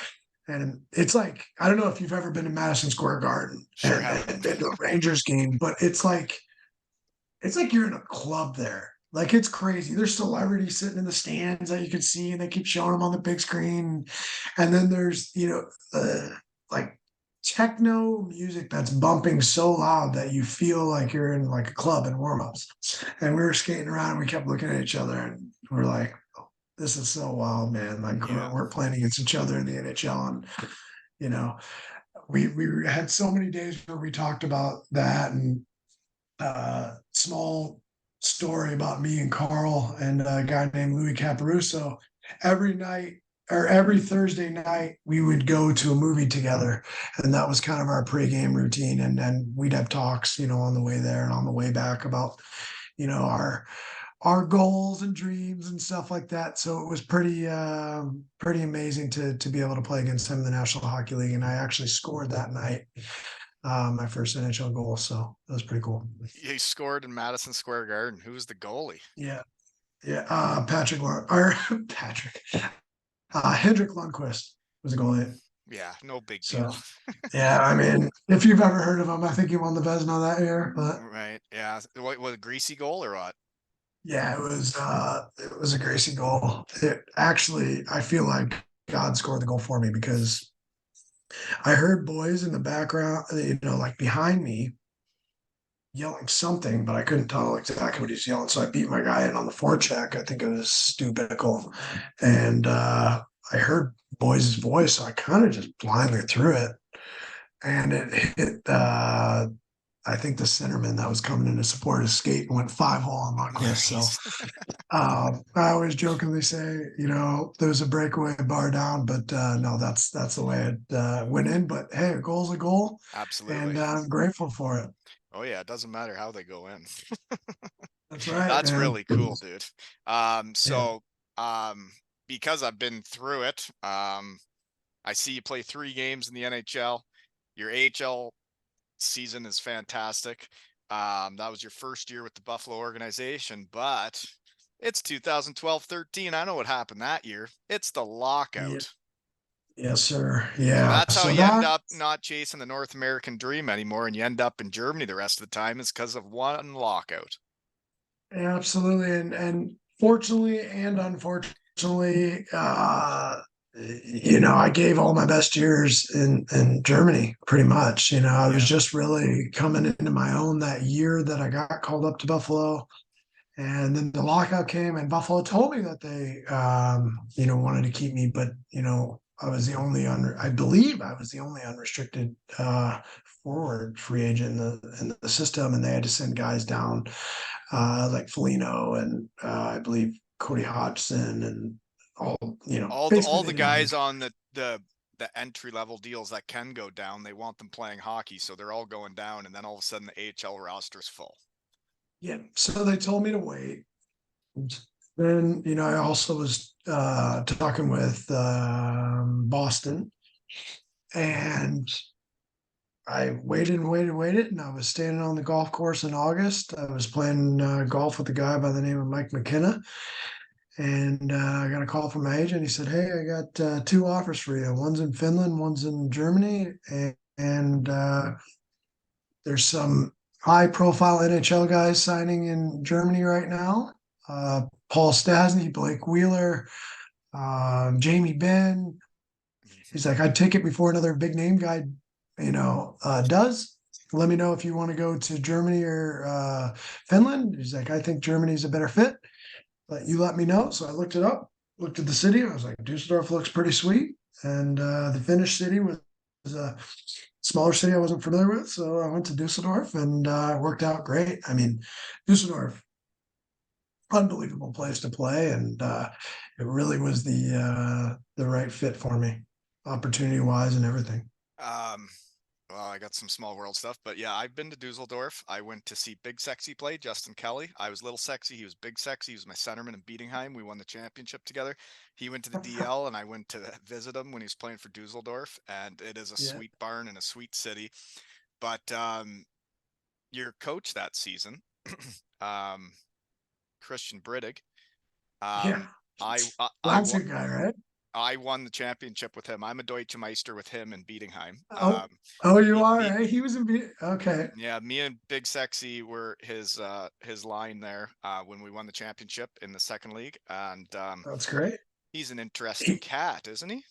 And it's like, I don't know if you've ever been to Madison Square Garden Sure and haven't. been to a Rangers game, but it's like you're in a club there. Like it's crazy. There's celebrities sitting in the stands that you can see, and they keep showing them on the big screen. And then there's like techno music that's bumping so loud that you feel like you're in like a club in warmups. And we were skating around, and we kept looking at each other, and we're like, "Oh, this is so wild, man!" Like Yeah. we're playing against each other in the NHL, and you know, we had so many days where we talked about that. And small story about me and Carl and a guy named Louis Caparuso. Every night or every Thursday night, we would go to a movie together, and that was kind of our pregame routine. And then we'd have talks, on the way there and on the way back about, our goals and dreams and stuff like that. So it was pretty amazing to be able to play against him in the National Hockey League. And I actually scored that night, my first NHL goal. So that was pretty cool. He scored in Madison Square Garden. Who was the goalie? Yeah, yeah. Patrick. Henrik Lundqvist was a goalie. Yeah, no big deal. So yeah, I mean, if you've ever heard of him, I think he won the Vezina that year. But Right. Yeah. What was a greasy goal or what? yeah, it was a Gracie goal. It actually, I feel like God scored the goal for me because I heard boys in the background, like behind me, yelling something, but I couldn't tell exactly what he's yelling. So I beat my guy in on the forecheck. I think it was Stu Bickle. And I heard Boy's voice. So I kind of just blindly threw it. And it hit, I think, the centerman that was coming in to support his skate and went 5-hole on Lundqvist. So Nice. I always jokingly say, there was a breakaway bar down, but no, that's the way it went in. But hey, a goal's a goal, Absolutely. and I'm grateful for it. Oh yeah, it doesn't matter how they go in. That's right, That's man. really cool, dude. Um, Yeah. so um, because I've been through it, I see you play 3 games in the NHL. Your AHL season is fantastic. That was your first year with the Buffalo organization, but it's 2012-13. I know what happened that year. It's the Yeah. lockout. Yes, sir. So Yeah. that's how So you end that up not chasing the North American dream anymore, and you end up in Germany the rest of the time is because of one lockout. absolutely, and fortunately and unfortunately, I gave all my best years in Germany, pretty much. I was Yeah. just really coming into my own that year that I got called up to Buffalo. And then the lockout came, and Buffalo told me that they, wanted to keep me, but I was the only I believe I was the only unrestricted forward free agent in the system, and they had to send guys down like Foligno and I believe Cody Hodgson and all, basically All they the didn't guys have. on the entry level deals that can go down, they want them playing hockey, so they're all going down, and then all of a sudden the AHL roster's full. Yeah, so they told me to wait. Then I also was talking with Boston, and I waited and waited and waited, and I was standing on the golf course in August. I was playing golf with a guy by the name of Mike McKenna, and I got a call from my agent. He said, "Hey, I got two offers for you. One's in Finland, one's in Germany, and there's some high-profile NHL guys signing in Germany right now. Paul Stasny, Blake Wheeler, Jamie Benn." He's like, "I'd take it before another big name guy, does. Let me know if you want to go to Germany or Finland." He's like, "I think Germany's a better fit, but you let me know." So I looked it up, looked at the city. I was like, Dusseldorf looks pretty sweet. And the Finnish city was a smaller city I wasn't familiar with. So I went to Dusseldorf, and it worked out great. I mean, Dusseldorf, unbelievable place to play. And it really was the right fit for me, opportunity wise and everything. Um, well, I got some small world stuff, but yeah, I've been to Dusseldorf. I went to see Big Sexy play, Justin Kelly. I was Little Sexy. He was Big Sexy. He was my centerman in Bietigheim. We won the championship together. He went to the DL, and I went to visit him when he was playing for Dusseldorf. And it is a Yeah. sweet barn and a sweet city. But your coach that season, um, Christian Brittig, Yeah. um, I, I, I, Leipzig guy, right? I won the championship with him. I'm a Deutsche Meister with him in Bietigheim. Oh, oh, you Me, are, me, right? He was in okay. yeah, me and Big Sexy were his line there when we won the championship in the second league, and That's great. he's an interesting He, cat, isn't he?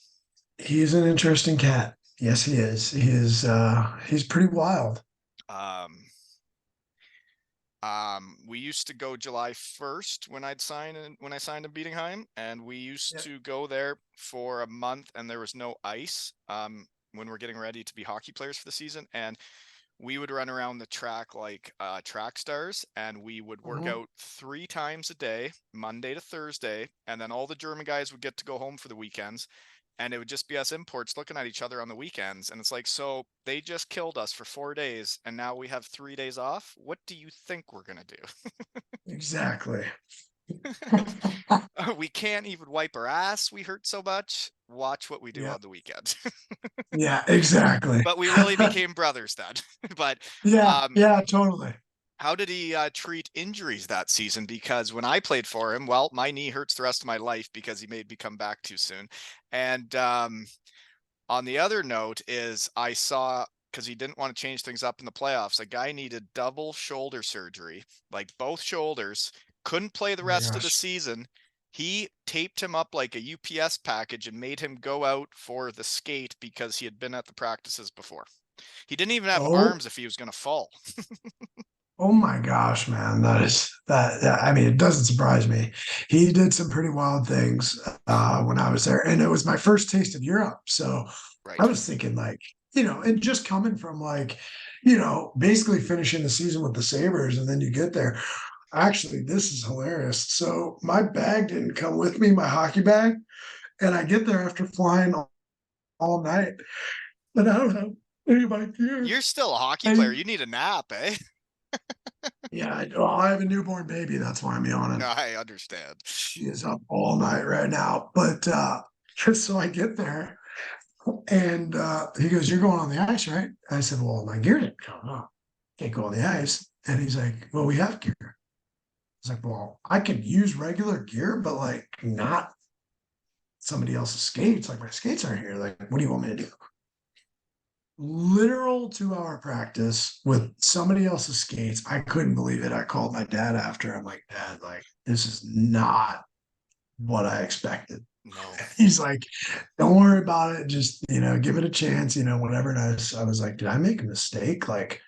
he's an interesting cat. Yes, he is. He's pretty wild. Um, we used to go July 1st when when I signed in Bietigheim, and we used Yeah. to go there for a month, and there was no ice. When we're getting ready to be hockey players for the season, and we would run around the track like track stars, and we would work Mhm. out 3 times a day, Monday to Thursday, and then all the German guys would get to go home for the weekends, and it would just be us imports looking at each other on the weekends. And it's like, so they just killed us for 4 days, and now we have 3 days off. What do you think we're gonna Exactly. do? We can't even wipe our ass. We hurt so much. Watch what we do Yeah. on the weekend. Yeah, exactly. But we really became brothers then. But Yeah, um, yeah, totally. how did he treat injuries that season? Because when I played for him, well, my knee hurts the rest of my life because he made me come back too soon. And on the other note is I saw, because he didn't want to change things up in the playoffs, a guy needed double shoulder surgery, like both shoulders, couldn't play the Oh my rest of the gosh. season. He taped him up like a UPS package and made him go out for the skate because he had been at the practices before. He didn't even have Oh, arms if he was going to fall. oh my gosh, man. I mean, it doesn't surprise me. He did some pretty wild things when I was there. And it was my first taste of Europe. So I Right. was thinking like, and just coming from like, basically finishing the season with the Sabres, and then you get there. Actually, this is hilarious. So my bag didn't come with me, my hockey bag, and I get there after flying all night, and I don't have any of my gear. You're still a hockey player. And You need a nap, eh? yeah, I have a newborn baby. That's why I'm yawning. I understand. She is up all night right now. But so I get there, and he goes, "You're going on the ice, right?" I said, "Well, my gear didn't come up." can't go on the ice. And he's like, well, we have gear. It's like, well, I could use regular gear, but like not somebody else's skates. Like my skates aren't here. Like, what do you want me to do? Literal 2 hour practice with somebody else's skates. I couldn't believe it. I called my dad after. I'm like, Dad, like, this is not what I expected. No. He's like, don't worry about it. Just, give it a chance, whatever. And I was like, did I make a mistake? Like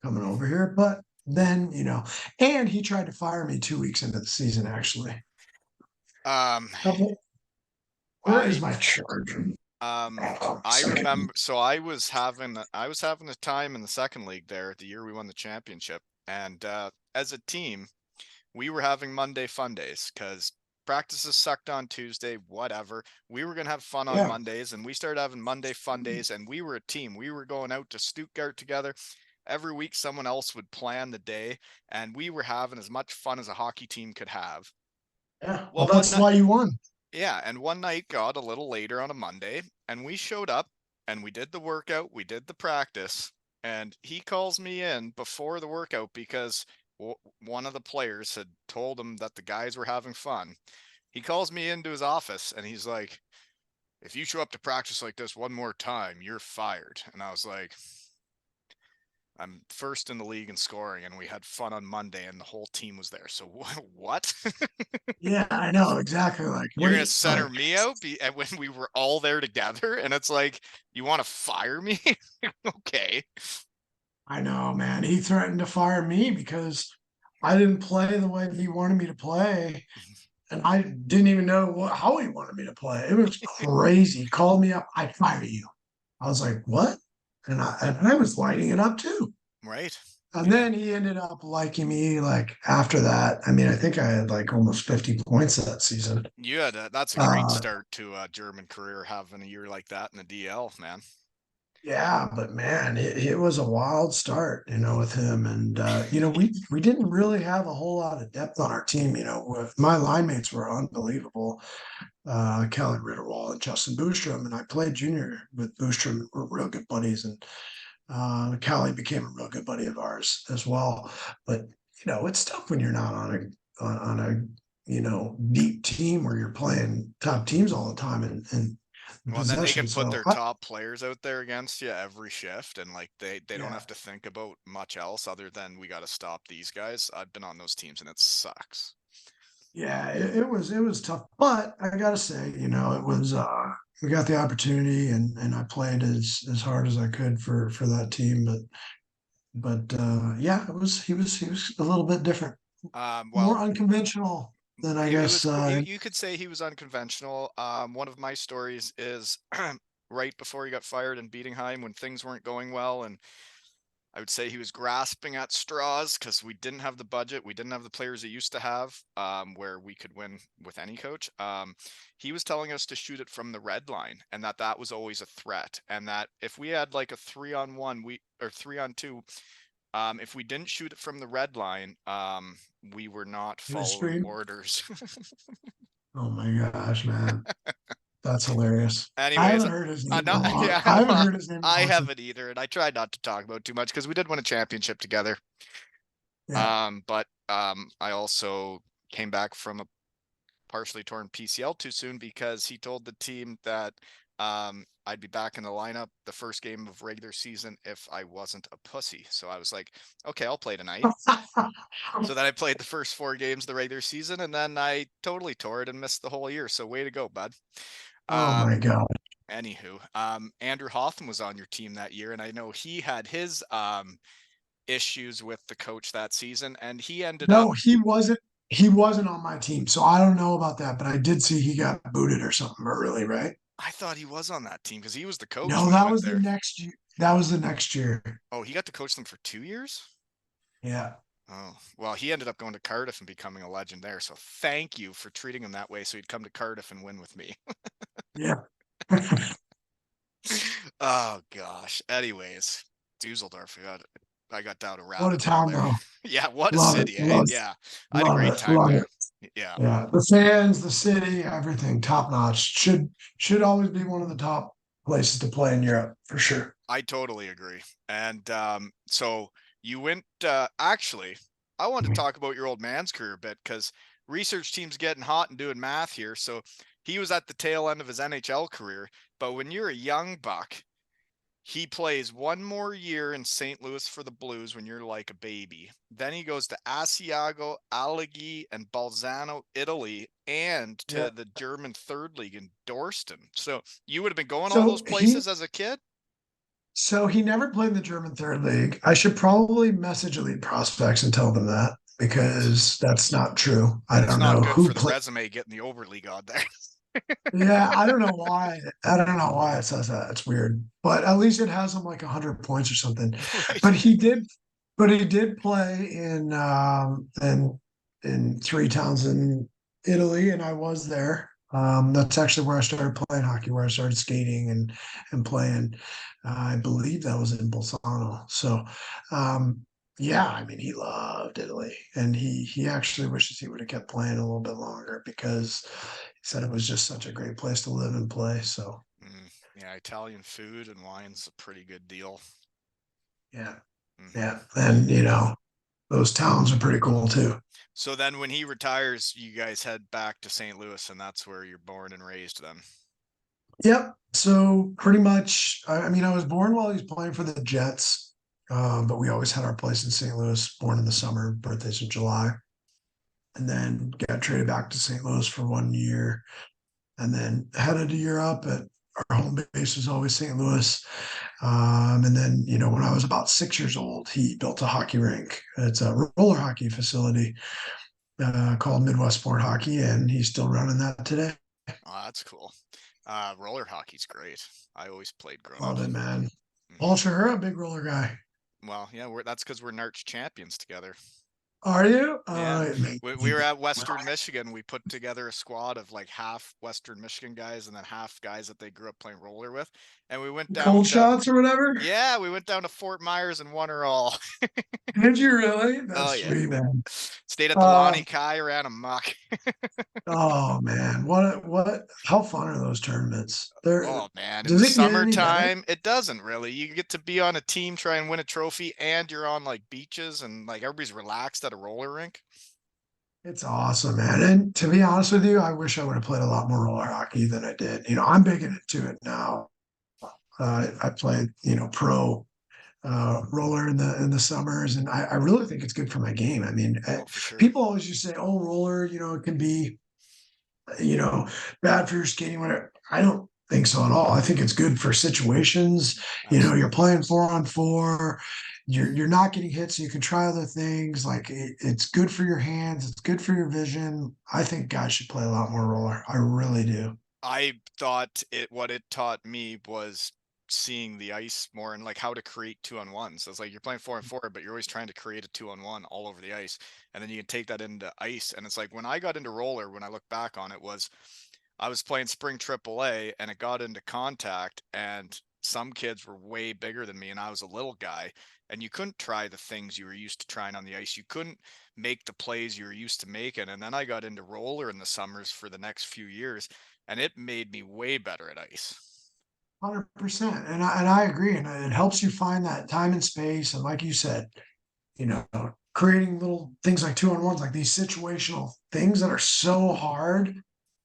coming over here? But then, and he tried to fire me 2 weeks into the season, actually. Um, Where is I my charger? I remember. So I was having a time in the second league there the year we won the championship, and as a team, we were having Monday fun days because practices sucked on Tuesday. Whatever, we were gonna have fun on Yeah. Mondays, and we started having Monday fun days, and we were a team. We were going out to Stuttgart together. Every week, someone else would plan the day, and we were having as much fun as a hockey team could have. Yeah. Well, Well, one that's night, why you won. yeah, and one night got a little later on a Monday, and we showed up and we did the workout, we did the practice, and he calls me in before the workout because one of the players had told him that the guys were having fun. He calls me into his office and he's like, "If you show up to practice like this one more time, you're fired." And I was like, "I'm first in the league in scoring, and we had fun on Monday, and the whole team was there. So what? Yeah, I know exactly. Like, what You're do gonna you like? center me out when we were all there together?" And it's like, you want to fire me? Okay. I know, man. He threatened to fire me because I didn't play the way he wanted me to play. And I didn't even know how he wanted me to play. It was crazy. He called me up. I fire you. I was like, what? And I was lighting it up too. Right. And Yeah. then he ended up liking me like after that. I mean, I think I had like almost 50 points that season. That's a great Uh, start to a German career, having a year like that in the DL, man. yeah, but man, it was a wild start, with him. And we didn't really have a whole lot of depth on our team. My line mates were unbelievable. Kelly Ritterwall and Justin Boostrom, and I played junior with Boostrom. We're real good buddies, and Callie became a real good buddy of ours as well. But it's tough when you're not on a deep team where you're playing top teams all the time and Well, and then they possession. can put So their top players out there against you every shift, and like they don't yeah, have to think about much else other than we got to stop these guys. I've been on those teams, and it sucks. yeah, it was tough. But I gotta say, it was we got the opportunity and I played as hard as I could for that team. But yeah, he was a little bit different, more Well, unconventional than I it was guess. cool. You could say he was unconventional. One of my stories is right before he got fired in Bietigheim when things weren't going well, and I would say he was grasping at straws because we didn't have the budget, we didn't have the players he used to have, where we could win with any coach. He was telling us to shoot it from the red line, and that was always a threat, and that if we had like a 3-on-1, or 3-on-2. If we didn't shoot it from the red line, we were not In the following stream. orders. Oh my gosh, man. That's hilarious. I Anyways, haven't heard his name in a not long. yeah, I haven't well, heard his name in a I long time. haven't either, and I tried not to talk about too much because we did win a championship together. Yeah. But I also came back from a partially torn PCL too soon because he told the team that I'd be back in the lineup the first game of regular season if I wasn't a pussy. So I was like, okay, I'll play tonight. So then I played the first 4 games of the regular season, and then I totally tore it and missed the whole year. So way to go, bud. Oh my Um, God. Anywho, Andrew Hoffman was on your team that year, and I know he had his issues with the coach that season, and he ended up. No, he wasn't. He wasn't on my team, so I don't know about that. But I did see he got booted or something early, right? I thought he was on that team because he was the coach No, when he that went was the there. next year. That was the next year. Oh, he got to coach them for 2 years? Yeah. Oh, well, he ended up going to Cardiff and becoming a legend there. So thank you for treating him that way so he'd come to Cardiff and win with me. Yeah. Oh, gosh. Anyways, Dusseldorf, I got down a What a rabbit hole town, there. though. Yeah, what a Love it. city, eh? Love, Yeah, I had a love great it. time Love there. it. Yeah, Yeah. The fans, the city, everything top notch. Should always be one of the top places to play in Europe for sure. I totally agree. And so you went, actually, I wanted to talk about your old man's career a bit because research team's getting hot and doing math here. So he was at the tail end of his NHL career, but when you're a young buck, he plays one more year in St. Louis for the Blues when you're like a baby. Then he goes to Asiago, Alleghi, and Bolzano, Italy, and Yeah. to the German third league in Dorsten. So you would have been going all those So he places as a kid? so he never played in the German third league. I should probably message elite prospects and tell them that because that's not true. I It's don't not know good who for the played. resume getting the overleague on there. Yeah, I don't know why. I don't know why it says that. It's weird. But at least it has him like 100 points or something. Right. But he did play in three towns in Italy, and I was there. That's actually where I started playing hockey, where I started skating and playing. I believe that was in Bolzano. So um, yeah, I mean, he loved Italy, and he actually wishes he would have kept playing a little bit longer because he said it was just such a great place to live and play. So Yeah, Italian food and wine's a pretty good deal. yeah, Hmm. yeah, and those towns are pretty cool too. So then when he retires, you guys head back to St. Louis, and that's where you're born and raised then. Yep. So pretty much, I mean, I was born while he was playing for the Jets, but we always had our place in St. Louis. Born in the summer, birthday's in July, and then got traded back to St. Louis for 1 year, and then headed to Europe. At our home base was always St. Louis, and then when I was about 6 years old, he built a hockey rink. It's a roller hockey facility called Midwest Sport Hockey, and he's still running that today. Oh, that's cool. Roller hockey's great. I always played growing up. Love it, man. Hmm. Paul Shahura, big roller guy. Well, yeah, that's because we're Narch champions together. Are you? Yeah, Man, we were at Western Michigan. We put together a squad of like half Western Michigan guys and then half guys that they grew up playing roller with, and we went down cold to shots or whatever. yeah, we went down to Fort Myers and won her all. Did you really? Oh That's yeah, sweet, man. stayed at the Uh, Lonnie Kai, ran amok. oh man, what? How fun are those tournaments? There, Oh man, in the does it get any better? summertime, it doesn't really. You get to be on a team, try and win a trophy, and you're on like beaches and like everybody's relaxed at a roller rink. It's awesome, man. And to be honest with you, I wish I would have played a lot more roller hockey than I did. I'm big into it now. I played, pro roller in the summers, and I really think it's good for my game. I mean, Oh, for sure. people always just say, "Oh, roller, it can be, you know, bad for your skating." Whatever. I don't think so at all. I think it's good for situations. You're Absolutely. playing 4-on-4. You're not getting hit, so you can try other things. Like it's good for your hands. It's good for your vision. I think guys should play a lot more roller. I really do. I thought what it taught me was seeing the ice more and like how to create 2-on-1s. So it's like you're playing 4-on-4, but you're always trying to create a 2-on-1 all over the ice. And then you can take that into ice. And it's like when I got into roller, when I look back on it, was I was playing spring AAA and it got into contact and some kids were way bigger than me and I was a little guy and you couldn't try the things you were used to trying on the ice. You couldn't make the plays you were used to making. And then I got into roller in the summers for the next few years and it made me way better at ice. 100%. And I agree. And it helps you find that time and space. And like you said, you know, creating little things like 2-on-1s, like these situational things that are so hard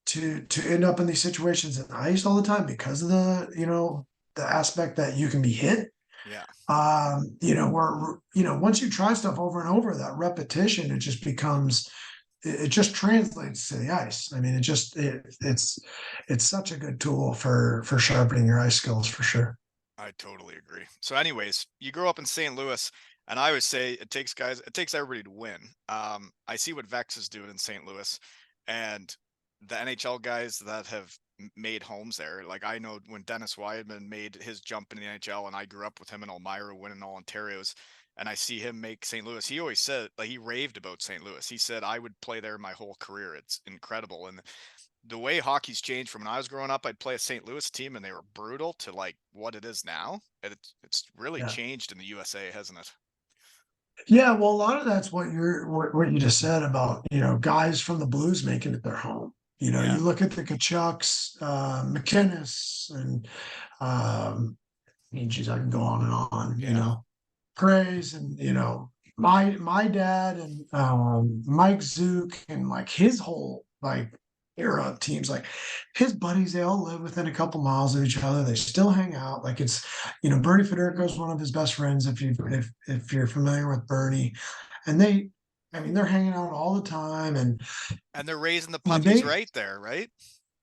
to end up in these situations in ice all the time because of the aspect that you can be hit. Yeah, Where once you try stuff over and over, that repetition, it just translates to the ice. I mean, it's such a good tool for sharpening your ice skills for sure. I totally agree. So anyways, you grow up in St. Louis and I always say it takes everybody to win. I see what Vex is doing in St. Louis and the NHL guys that have made homes there. Like I know when Dennis Weidman made his jump in the NHL and I grew up with him in Elmira winning all Ontario's and I see him make St. Louis. He always said like he raved about St. Louis. He said I would play there my whole career. It's incredible. And the way hockey's changed from when I was growing up, I'd play a St. Louis team and they were brutal to like what it is now. It's really Yeah. changed in the USA, hasn't it? Yeah, well, a lot of that's what you just said about, guys from the Blues making it their home. Yeah. You look at the Kachucks, McKinnis, and I mean, geez, I can go on and on, Yeah. praise. And my dad and Mike Zook and like his whole like era of teams, like his buddies, they all live within a couple miles of each other. They still hang out. Like it's Bernie Federico is one of his best friends, if you're familiar with Bernie. And they're hanging out all the time. And And they're raising the when puppies they right there, right?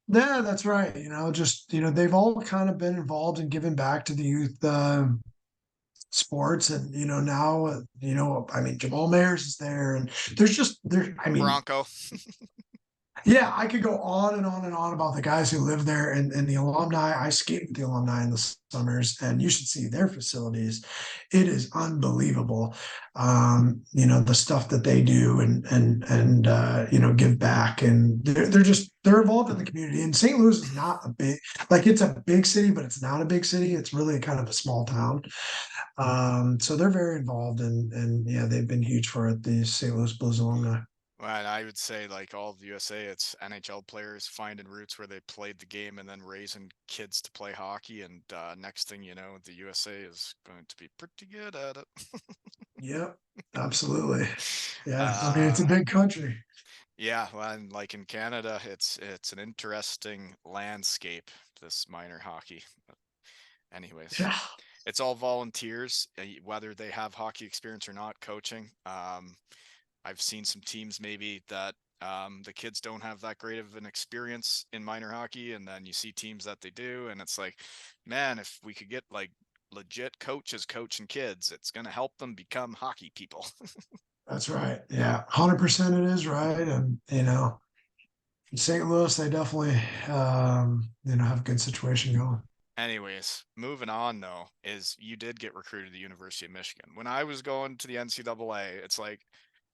yeah, that's right. Just they've all kind of been involved in giving back to the youth sports. And now I mean, Jamal Mayers is there, and there's just there I mean, Bronco. yeah, I could go on and on and on about the guys who live there, and the alumni. I skate with the alumni in the summers, and you should see their facilities. It is unbelievable. The stuff that they do, and give back, and they're involved in the community. And St. Louis is not a big, like, it's a big city, but it's not a big city. It's really kind of a small town. So they're very involved, and yeah, they've been huge for it. The St. Louis Blues alumni. Well, and I would say, like all of the USA, it's NHL players finding roots where they played the game and then raising kids to play hockey. And next thing you know, the USA is going to be pretty good at it. Yep, absolutely. Yeah, I mean, it's uh, a big country. yeah, well, and like in Canada, it's an interesting landscape, this minor hockey. But anyways, Yeah, it's all volunteers, whether they have hockey experience or not, coaching. I've seen some teams maybe that the kids don't have that great of an experience in minor hockey, and then you see teams that they do, and it's like, man, if we could get like legit coaches coaching kids, it's going to help them become hockey people. that's right. Yeah, 100% it is right. And in St. Louis, they definitely have a good situation going. Anyways, moving on though, is you did get recruited to the University of Michigan. When I was going to the NCAA, it's like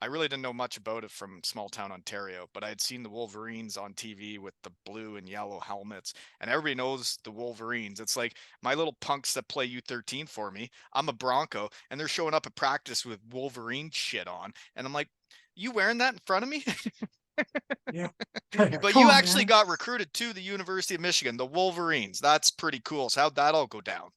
I really didn't know much about it from small town Ontario, but I had seen the Wolverines on TV with the blue and yellow helmets, and everybody knows the Wolverines. It's like my little punks that play U13 for me. I'm a Bronco, and they're showing up at practice with Wolverine shit on, and I'm like, you wearing that in front of me? Yeah. But Come you on, actually man. got recruited to the University of Michigan, the Wolverines. That's pretty cool. So how'd that all go down?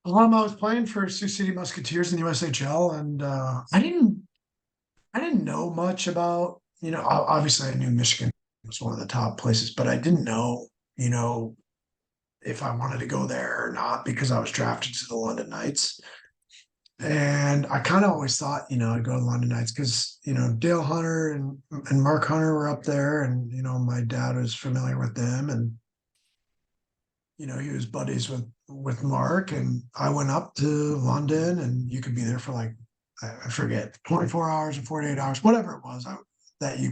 I was playing for Sioux City Musketeers in the USHL, and I didn't know much about, obviously I knew Michigan was one of the top places, but I didn't know, you know, if I wanted to go there or not because I was drafted to the London Knights. And I kind of always thought, I'd go to the London Knights because, Dale Hunter and Mark Hunter were up there, and, my dad was familiar with them. And, he was buddies with Mark. And I went up to London, and you could be there for like, I forget, 24 hours or 48 hours, whatever it was, that you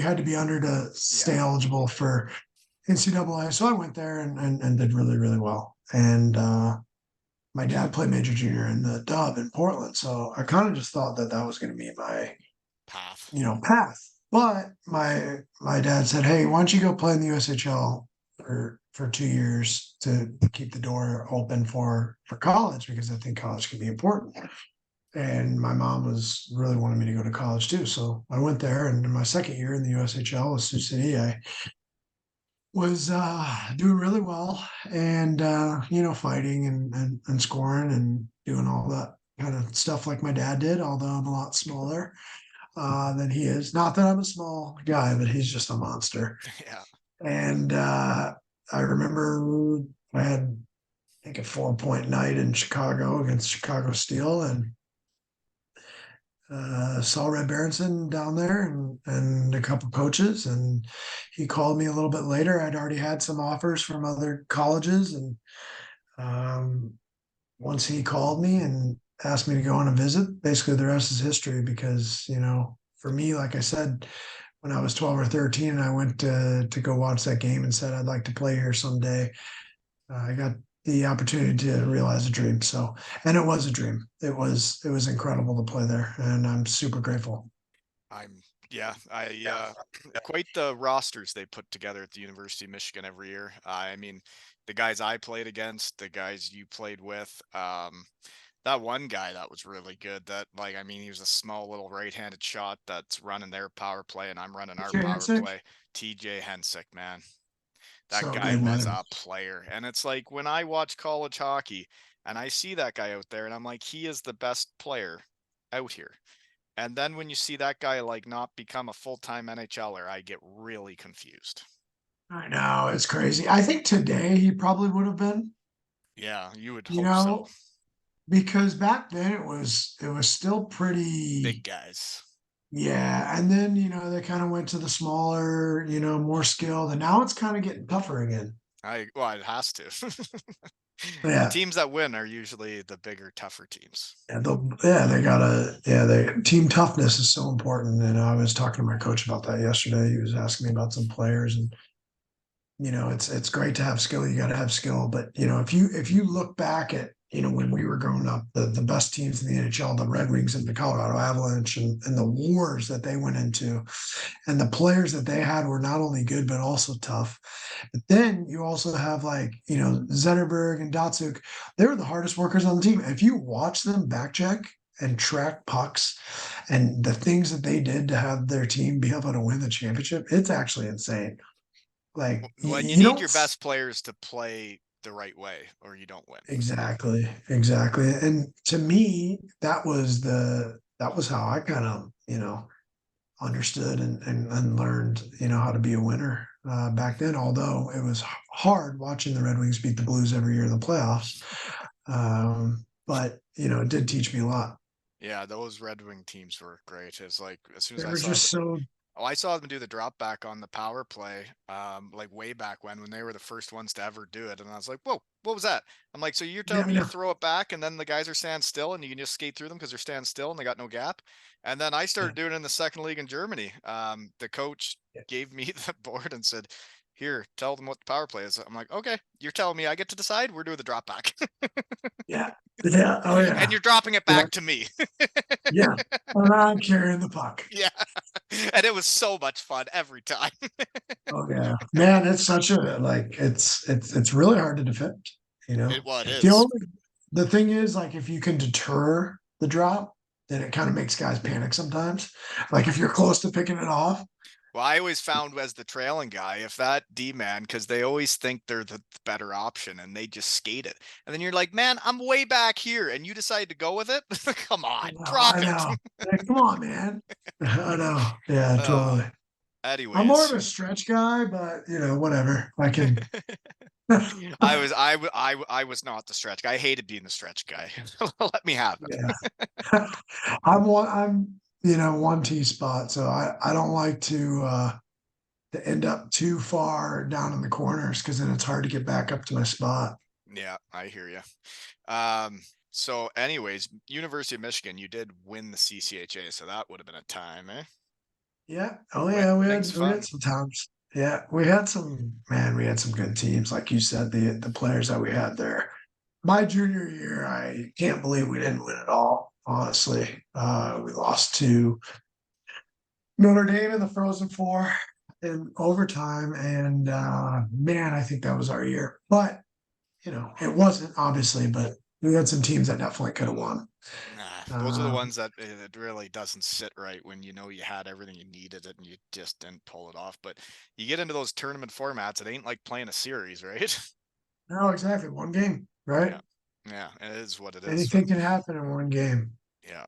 had to be under to stay Yeah. eligible for NCAA. So I went there and did really, really well. And my dad played major junior in the dub in Portland. So I kind of just thought that that was going to be my, Path. path. But my dad said, "Hey, why don't you go play in the USHL for 2 years to keep the door open for college, because I think college can be important." And my mom was really wanting me to go to college too. So I went there, and in my second year in the USHL with Sioux City, I was doing really well, and fighting and scoring and doing all that kind of stuff like my dad did, although I'm a lot smaller than he is. Not that I'm a small guy, but he's just a monster. Yeah. And I remember I had, I think, a 4-point night in Chicago against Chicago Steel, and saw Red Berenson down there, and a couple coaches. And he called me a little bit later. I'd already had some offers from other colleges. And um, once he called me and asked me to go on a visit, basically the rest is history. Because, for me, like I said, when I was 12 or 13, and I went to go watch that game and said, I'd like to play here someday. I got the opportunity to realize a dream. So, and it was a dream. It was incredible to play there, and I'm super grateful. I'm yeah, I quite the rosters they put together at the University of Michigan every year. I mean, the guys I played against, the guys you played with, that one guy that was really good, that like I mean he was a small little right-handed shot that's running their power play and I'm running our power Sick. play. TJ Hensick, man. That So guy good, was man. a player. And it's like when I watch college hockey, and I see that guy out there, and I'm like, he is the best player out here. And then when you see that guy like not become a full-time NHLer, I get really confused. I know, it's crazy. I think today he probably would have been, Yeah, you would you hope so. know, because back then it was still Big pretty, guys. yeah. And then, they kind of went to the smaller, more skilled, and now it's kind of getting tougher again. Well, it has to. The Yeah. teams that win are usually the bigger, tougher teams. Yeah, they gotta, team toughness is so important. And I was talking to my coach about that yesterday. He was asking me about some players, and it's great to have skill. You got to have skill, but if you look back at when we were growing up, the best teams in the NHL, the Red Wings and the Colorado Avalanche, and the wars that they went into, and the players that they had were not only good but also tough. But then you also have like Zetterberg and Datsuk. They were the hardest workers on the team. If you watch them back check and track pucks and the things that they did to have their team be able to win the championship, it's actually insane. Like Well, and you you need don't your best players to play the right way, or you don't win. exactly. And to me, that was how I kind of understood and learned how to be a winner back then. Although it was hard watching the Red Wings beat the Blues every year in the playoffs, but it did teach me a lot. Yeah, those Red Wing teams were great. It's like as soon as They I were saw just so Oh, I saw them do the drop back on the power play, like way back when they were the first ones to ever do it. And I was like, whoa, what was that? I'm like, so you're yeah, telling me you throw it back and then the guys are standing still and you can just skate through them because they're standing still and they got no gap. And then I yeah, started doing it in the second league in Germany. The coach yeah, gave me the board and said, here, tell them what the power play is. I'm like, okay, you're telling me I get to decide? We're doing the drop back. yeah, yeah. Oh And yeah, you're dropping it yeah, back to me. yeah. And I'm carrying the puck. Yeah. And it was so much fun every time. Oh yeah, man, it's such a like it's really hard to defend. It The is. only the thing is like if you can deter the drop, then it kind of makes guys panic sometimes. Like if you're close to picking it off. Well, I always found as the trailing guy, if that D man, because they always think they're the better option and they just skate it. And then you're like, man, I'm way back here. And you decide to go with it. Come on, I drop it. know. Like, come on, man. I know. Yeah, uh, totally. I'm more of anyways, a stretch guy, but whatever. I can. I was not the stretch guy. I hated being the stretch guy. Let me have it. Yeah. I'm 1T spot, so I don't like to end up too far down in the corners because then it's hard to get back up to my spot. Yeah, I hear you. Um, so anyways, University of Michigan, you did win the CCHA, so that would have been a time, eh? Yeah. Oh yeah, we had Winning's we had fun. some times. Yeah, we had some good teams. Like you said, the players that we had there. My junior year, I can't believe we didn't win it all, honestly. We lost to Notre Dame in the Frozen Four in overtime, and man, I think that was our year. But it wasn't obviously, but we had some teams that definitely could have won. Nah, those are the Um, ones that it really doesn't sit right when you know you had everything you needed it and you just didn't pull it off. But you get into those tournament formats, it ain't like playing a series, right? no, exactly. One game, right? Yeah. Yeah, it is what it is. But Anything can happen in one game. yeah.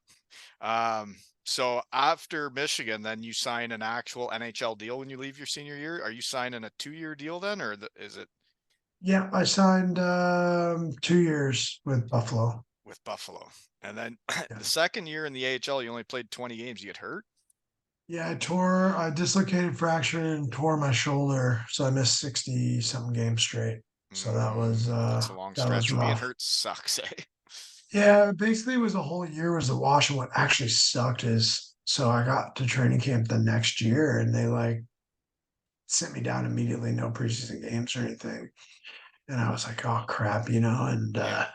So after Michigan, then you sign an actual NHL deal when you leave your senior year. Are you signing a 2-year deal then, or is it Yeah, I signed 2 years with Buffalo. with Buffalo? And then Yeah. the second year in the AHL, you only played 20 games. You get hurt. Yeah, I dislocated fracture and tore my shoulder, so I missed 60 something games straight. So That's a long that was stretch, and being rough. hurt sucks, eh? Yeah, basically it was a whole year was a wash, and what actually sucked is so I got to training camp the next year and they like sent me down immediately, no preseason games or anything. And I was like, oh crap, and Yeah.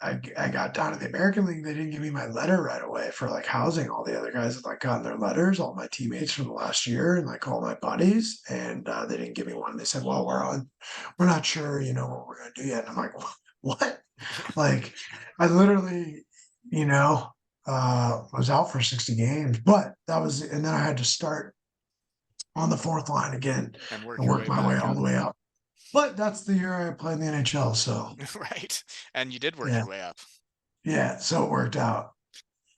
I got down to the American League. They didn't give me my letter right away for like housing. All the other guys had like gotten their letters, all my teammates from the last year, and like all my buddies, and they didn't give me one. They said, "Well, we're not sure, what we're gonna do yet." And I'm like, "What?" Like, I literally, was out for 60 games, but and then I had to start on the fourth line again And work and your work way my way back all up. the way up. But that's the year I played in the NHL. So Right. And you did work yeah, your way up. yeah. So it worked out.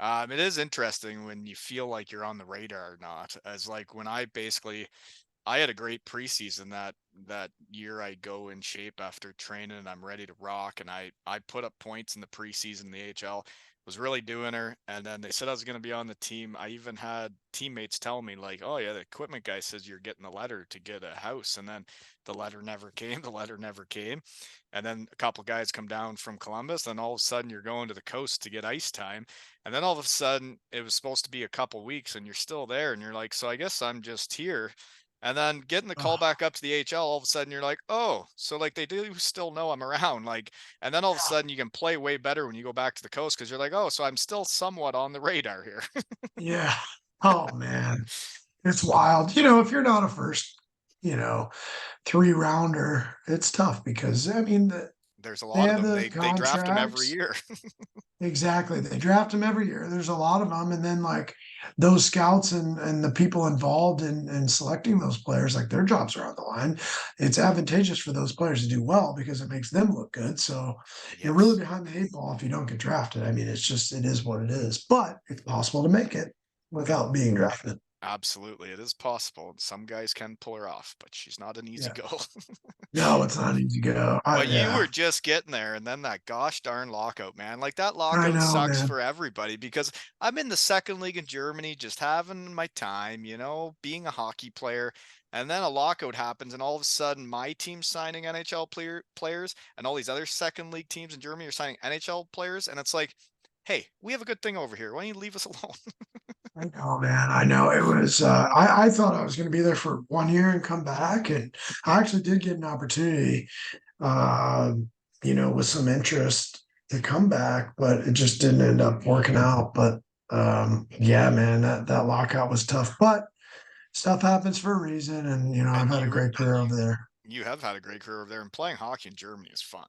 It is interesting when you feel like you're on the radar or not. As like when I had a great preseason that year. I go in shape after training and I'm ready to rock. And I put up points in the preseason in the AHL. Was really doing her. And then they said I was going to be on the team. I even had teammates tell me like, "Oh yeah, the equipment guy says you're getting a letter to get a house." And then the letter never came. The letter never came. And then a couple of guys come down from Columbus. And all of a sudden you're going to the coast to get ice time. And then all of a sudden it was supposed to be a couple weeks and you're still there. And you're like, so I guess I'm just here. And then getting the call Oh, back up to the AHL, all of a sudden you're like, oh, so like they do still know I'm around. Like, and then all of a sudden you can play way better when you go back to the coast because you're like, oh, so I'm still somewhat on the radar here. yeah. Oh man, it's wild. You know, if you're not a first, you know, 3 rounder, it's tough because I mean There's a they lot of have them. the They draft them every contracts. year. Exactly. They draft them every year. There's a lot of them. And then like those scouts and the people involved in selecting those players, like their jobs are on the line. It's advantageous for those players to do well because it makes them look good. So you're really Yes, behind the eight ball if you don't get drafted. I mean, it's just it is what it is. But it's possible to make it without being drafted. absolutely. It is possible. Some guys can pull her off, but she's not an easy Yeah. go. No, it's not easy to go. But you Yeah. were just getting there, and then that gosh darn lockout, man. Like that I lockout know, sucks man. for everybody because I'm in the second league in Germany, just having my time, being a hockey player. And then a lockout happens, and all of a sudden, my team's signing NHL players, and all these other second league teams in Germany are signing NHL players. And it's like, hey, we have a good thing over here. Why don't you leave us alone? I know, man. I know it was. I thought I was going to be there for 1 year and come back, and I actually did get an opportunity, uh, with some interest to come back, but it just didn't end up working out. But yeah, man, that lockout was tough. But stuff happens for a reason, and I've And had a great career over there. you have had a great career over there, and playing hockey in Germany is fun.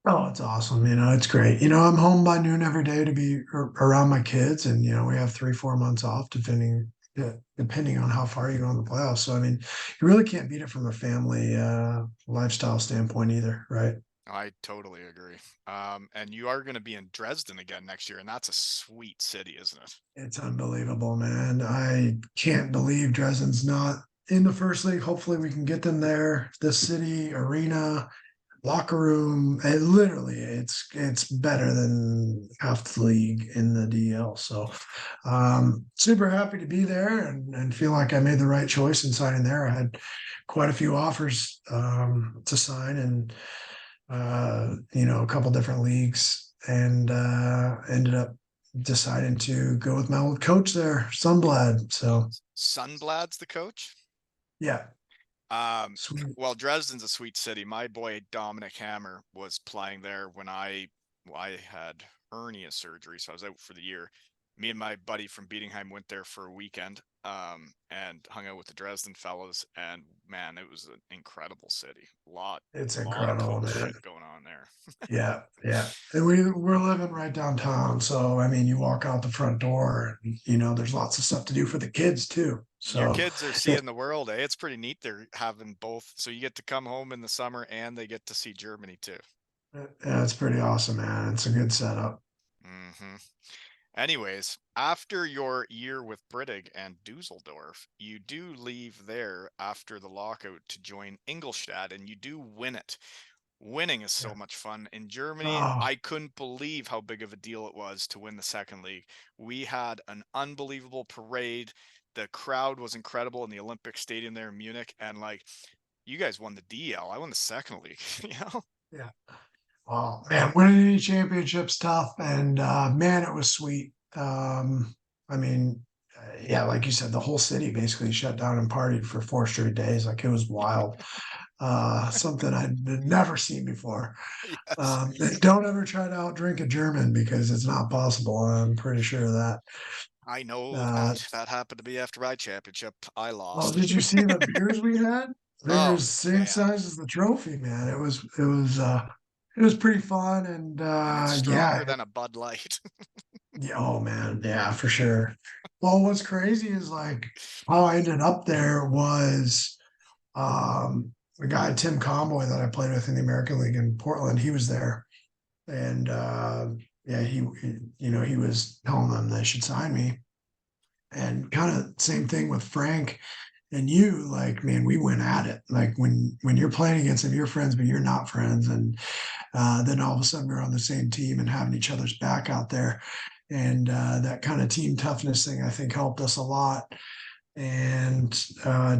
Oh, it's awesome. It's great. I'm home by noon every day to be around my kids, and we have 3, 4 months off, depending on how far you go in the playoffs. So I mean, you really can't beat it from a family lifestyle standpoint either, right? I totally agree. And you are going to be in Dresden again next year, and that's a sweet city, isn't it? It's unbelievable, man. I can't believe Dresden's not in the first league. Hopefully, we can get them there. The city arena, locker room, literally it's better than half the league in the DL. So super happy to be there and feel like I made the right choice in signing there. I had quite a few offers to sign and a couple different leagues and ended up deciding to go with my old coach there, Sunblad. So Sunblad's the coach. yeah, Um, sweet. well, Dresden's a sweet city. My boy Dominic Hammer was playing there when I had hernia surgery, so I was out for the year. Me and my buddy from Bietigheim went there for a weekend, and hung out with the Dresden fellows. And man, it was an incredible city. It's Lot of incredible, cool man. shit going on there. Yeah, yeah. And we're living right downtown. So I mean you walk out the front door and there's lots of stuff to do for the kids too. Your So kids are yeah, seeing the world, eh? It's pretty neat. They're having both, so you get to come home in the summer and they get to see Germany too. it's pretty awesome, man. It's a good setup. Hmm. Anyways, after your year with Brittig and Dusseldorf, you do leave there after the lockout to join Ingolstadt, and you do win it. Winning is so Yeah. much fun. In Germany, Oh, I couldn't believe how big of a deal it was to win the second league. We had an unbelievable parade. The crowd was incredible in the Olympic Stadium there in Munich, and like you guys won the DL, I won the second league. yeah. Oh man, winning any championship's tough, and man, it was sweet. I mean, yeah, like you said, the whole city basically shut down and partied for 4 straight days. Like it was wild. Something I'd never seen before. Yes, Don't ever try to outdrink a German because it's not possible. I'm pretty sure of that. I know Uh, that. That happened to me after my championship. I well, lost. did you see the beers we had? Oh Beers same man, size as the trophy, man. It was pretty fun and it's stronger yeah, than a Bud Light. yeah, oh man, yeah, for sure. Well, what's crazy is like how I ended up there was the guy Tim Conboy that I played with in the American League in Portland, he was there, and yeah, he was telling them they should sign me, and kind of same thing with Frank and you. Like, man, we went at it. Like when you're playing against them, you're friends, but you're not friends, and then all of a sudden we're on the same team and having each other's back out there, and that kind of team toughness thing I think helped us a lot. And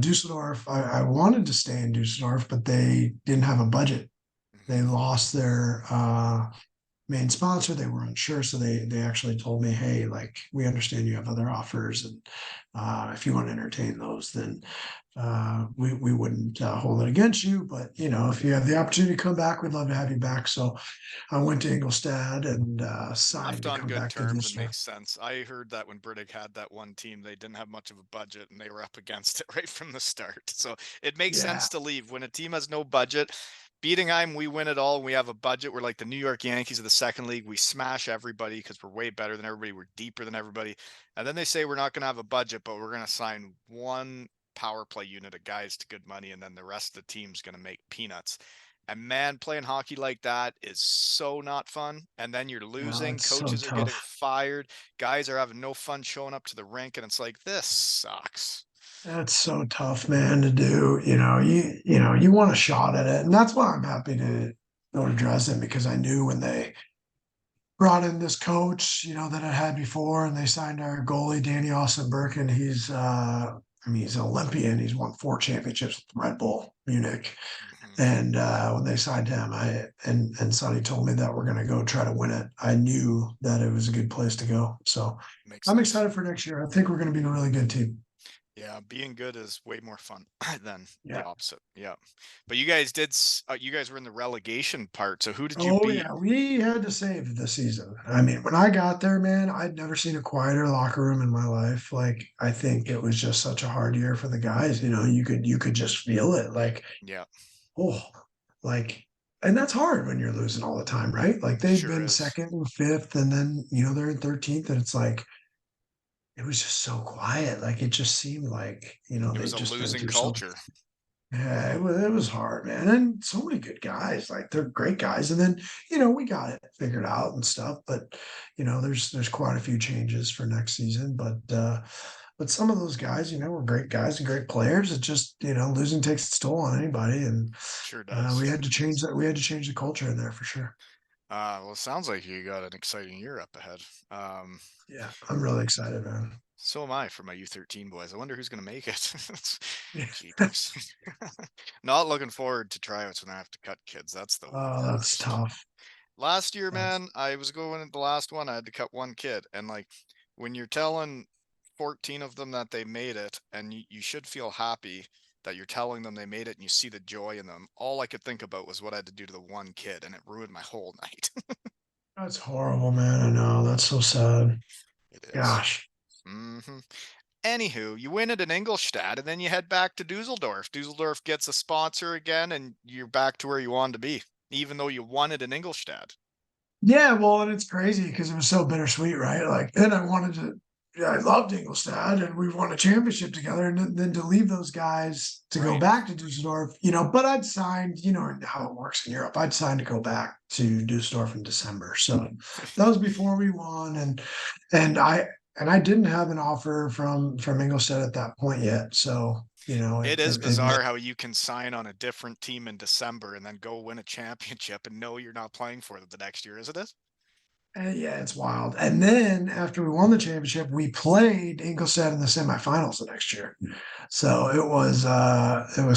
Dusseldorf, I wanted to stay in Dusseldorf, but they didn't have a budget. They lost their main sponsor. They were unsure, so they actually told me, "Hey, like we understand you have other offers, and if you want to entertain those, then we wouldn't hold it against you. But if you have the opportunity to come back, we'd love to have you back." So I went to Ingolstadt and signed Left to on come good back to terms and Dusseldorf. makes sense. I heard that when Bredig had that one team, they didn't have much of a budget and they were up against it right from the start. So it makes Yeah, sense to leave when a team has no budget. Bietigheim, we win it all and we have a budget. We're like the New York Yankees of the second league. We smash everybody because we're way better than everybody. We're deeper than everybody. And then they say we're not going to have a budget, but we're going to sign one power play unit of guys to good money, and then the rest of the team's going to make peanuts. And man, playing hockey like that is so not fun. And then you're yeah, losing, it's so coaches are getting tough. fired, guys are having no fun showing up to the rink, and it's like, this sucks. That's so tough, man, to do. You want a shot at it, and that's why I'm happy to go to Dresden, because I knew when they brought in this coach, that I had before, and they signed our goalie Danny Austin Birkin. He's an Olympian. He's won 4 championships with Red Bull Munich. Mhm. And when they signed him, and Sonny told me that we're going to go try to win it. I knew that it was a good place to go. So Makes I'm sense. excited for next year. I think we're going to be a really good team. Yeah, being good is way more fun than the Yeah. opposite. Yeah. But you guys were in the relegation part. So who did you Oh beat? yeah, we had to save the season. I mean, when I got there, man, I'd never seen a quieter locker room in my life. Like, I think it was just such a hard year for the guys. You could just feel it. Like, Yeah, oh, like, and that's hard when you're losing all the time, right? Like they've sure been is. second and fifth, and then they're in 13th, and it's like it was just so quiet. Like it just seemed like It was they'd a just been losing through so. culture. Yeah, it was hard, man. And so many good guys. Like they're great guys. And then, we got it figured out and stuff. But, there's quite a few changes for next season. But some of those guys, were great guys and great players. It just, losing takes its toll on anybody. And Sure we does. had to change that. We had to change the culture in there for sure. Well, it sounds like you got an exciting year up ahead. Um, Yeah. I'm really excited, man. so am I for my U13 boys. I wonder who's going to make it. Yeah. Jeepers. Not looking forward to tryouts when I have to cut kids. That's the Oh, that's worst. tough. Last year, That's man, I was going at the last one. I had to cut one kid. And like when you're telling 14 of them that they made it, and you should feel happy that you're telling them they made it and you see the joy in them, all I could think about was what I had to do to the one kid, and it ruined my whole night. that's horrible, man. I know. That's so sad. It is. Gosh. Anywho, you win it in Ingolstadt, and then you head back to Dusseldorf. Dusseldorf gets a sponsor again, and you're back to where you wanted to be, even though you won it in Ingolstadt. Yeah, well, and it's crazy because it was so bittersweet, right? Like, then I wanted to, yeah, I loved Ingolstadt and we won a championship together. And then to leave those guys to go Right. back to Dusseldorf, but I'd signed, how it works in Europe, I'd signed to go back to Dusseldorf in December. So that was before we won. And I didn't have an offer from Ingolstadt at that point yet. So, It it, is it, it meant. bizarre how you can sign on a different team in December and then go win a championship and know you're not playing for them the next year, isn't it? Yeah, it's wild. And then after we won the championship, we played Ingolstadt in the semifinals the next year. So it was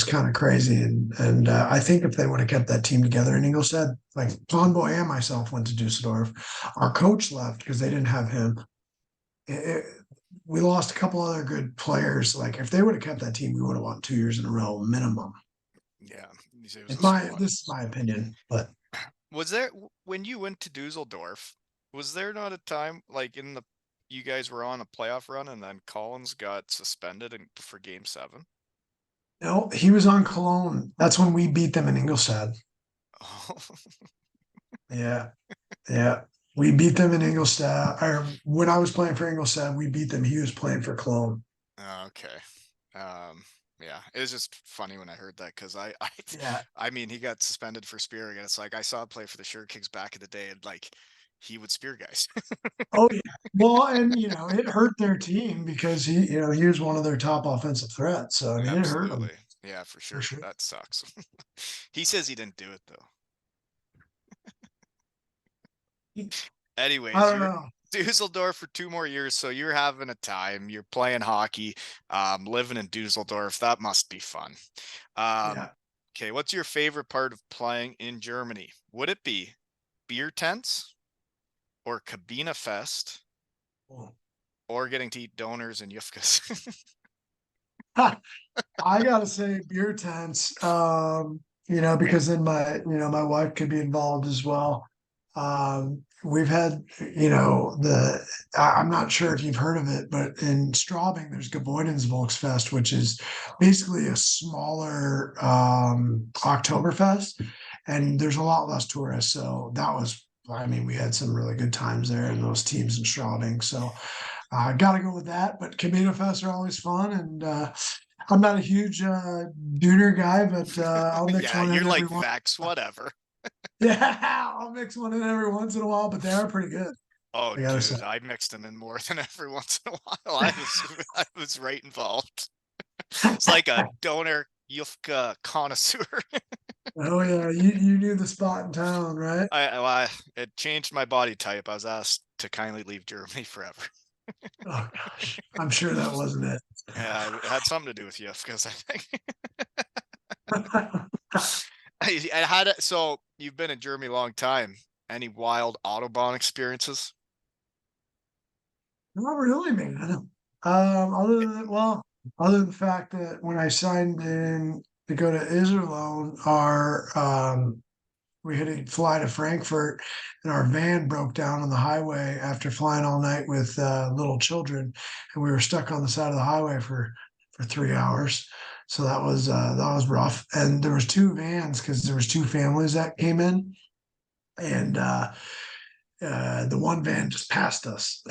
kind of crazy. And I think if they would have kept that team together in Ingolstadt, like Turnbull and myself went to Dusseldorf, our coach left because they didn't have him. We lost a couple other good players. Like if they would have kept that team, we would have won 2 years in a row minimum. Yeah, it was In a my squad. this is my opinion, but Was there when you went to Dusseldorf, was there not a time like in the you guys were on a playoff run and then Collins got suspended for game 7? no, he was on Cologne. That's when we beat them in Ingolstadt. Oh, Yeah. Yeah. We beat them in Ingolstadt. Or when I was playing for Ingolstadt, we beat them. He was playing for Cologne. okay. Um, Yeah, it was just funny when I heard that because I Yeah. I mean he got suspended for spearing, and it's like I saw him play for the Sure Kings back in the day, and like he would spear guys. Oh yeah. Well, and it hurt their team because he was one of their top offensive threats. So I mean, it hurt them Absolutely, yeah, for for sure. sure. That sucks. He says he didn't do it though. I Anyways, don't you're know. Dusseldorf for 2 more years, so you're having a time. You're playing hockey, living in Dusseldorf. That must be fun. Um, Yeah. okay, what's your favorite part of playing in Germany? Would it be beer tents or Cabina Fest Well, or getting to eat donors and Yufkas? I gotta say beer tents, because then my wife could be involved as well. We've had, I'm not sure if you've heard of it, but in Straubing, there's Gebäudens Volksfest, which is basically a smaller Oktoberfest, and there's a lot less tourists. So I mean, we had some really good times there in those teams in Straubing. So I got to go with that. But Camino Fests are always fun, and I'm not a huge Dooner guy, but I'll mix Yeah, one you're in every like once. Vex, whatever. Yeah, I'll mix one in every once in a while, but they are pretty good. Oh, I gotta say. dude, I mixed them in more than every once in a while. I was right involved. It's like a donor Yufka connoisseur. Oh yeah, you knew the spot in town, right? It changed my body type. I was asked to kindly leave Germany forever. Oh gosh, I'm sure that wasn't it. Yeah, it had something to do with Yufkas, I think. I had it. So you've been in Germany a long time. Any wild Autobahn experiences? Not really, man. Other than the fact that when I signed in to go to Iserlohn, we had to fly to Frankfurt, and our van broke down on the highway after flying all night with little children, and we were stuck on the side of the highway for 3 hours. So that was rough. And there was two vans because there was two families that came in, and the one van just passed us.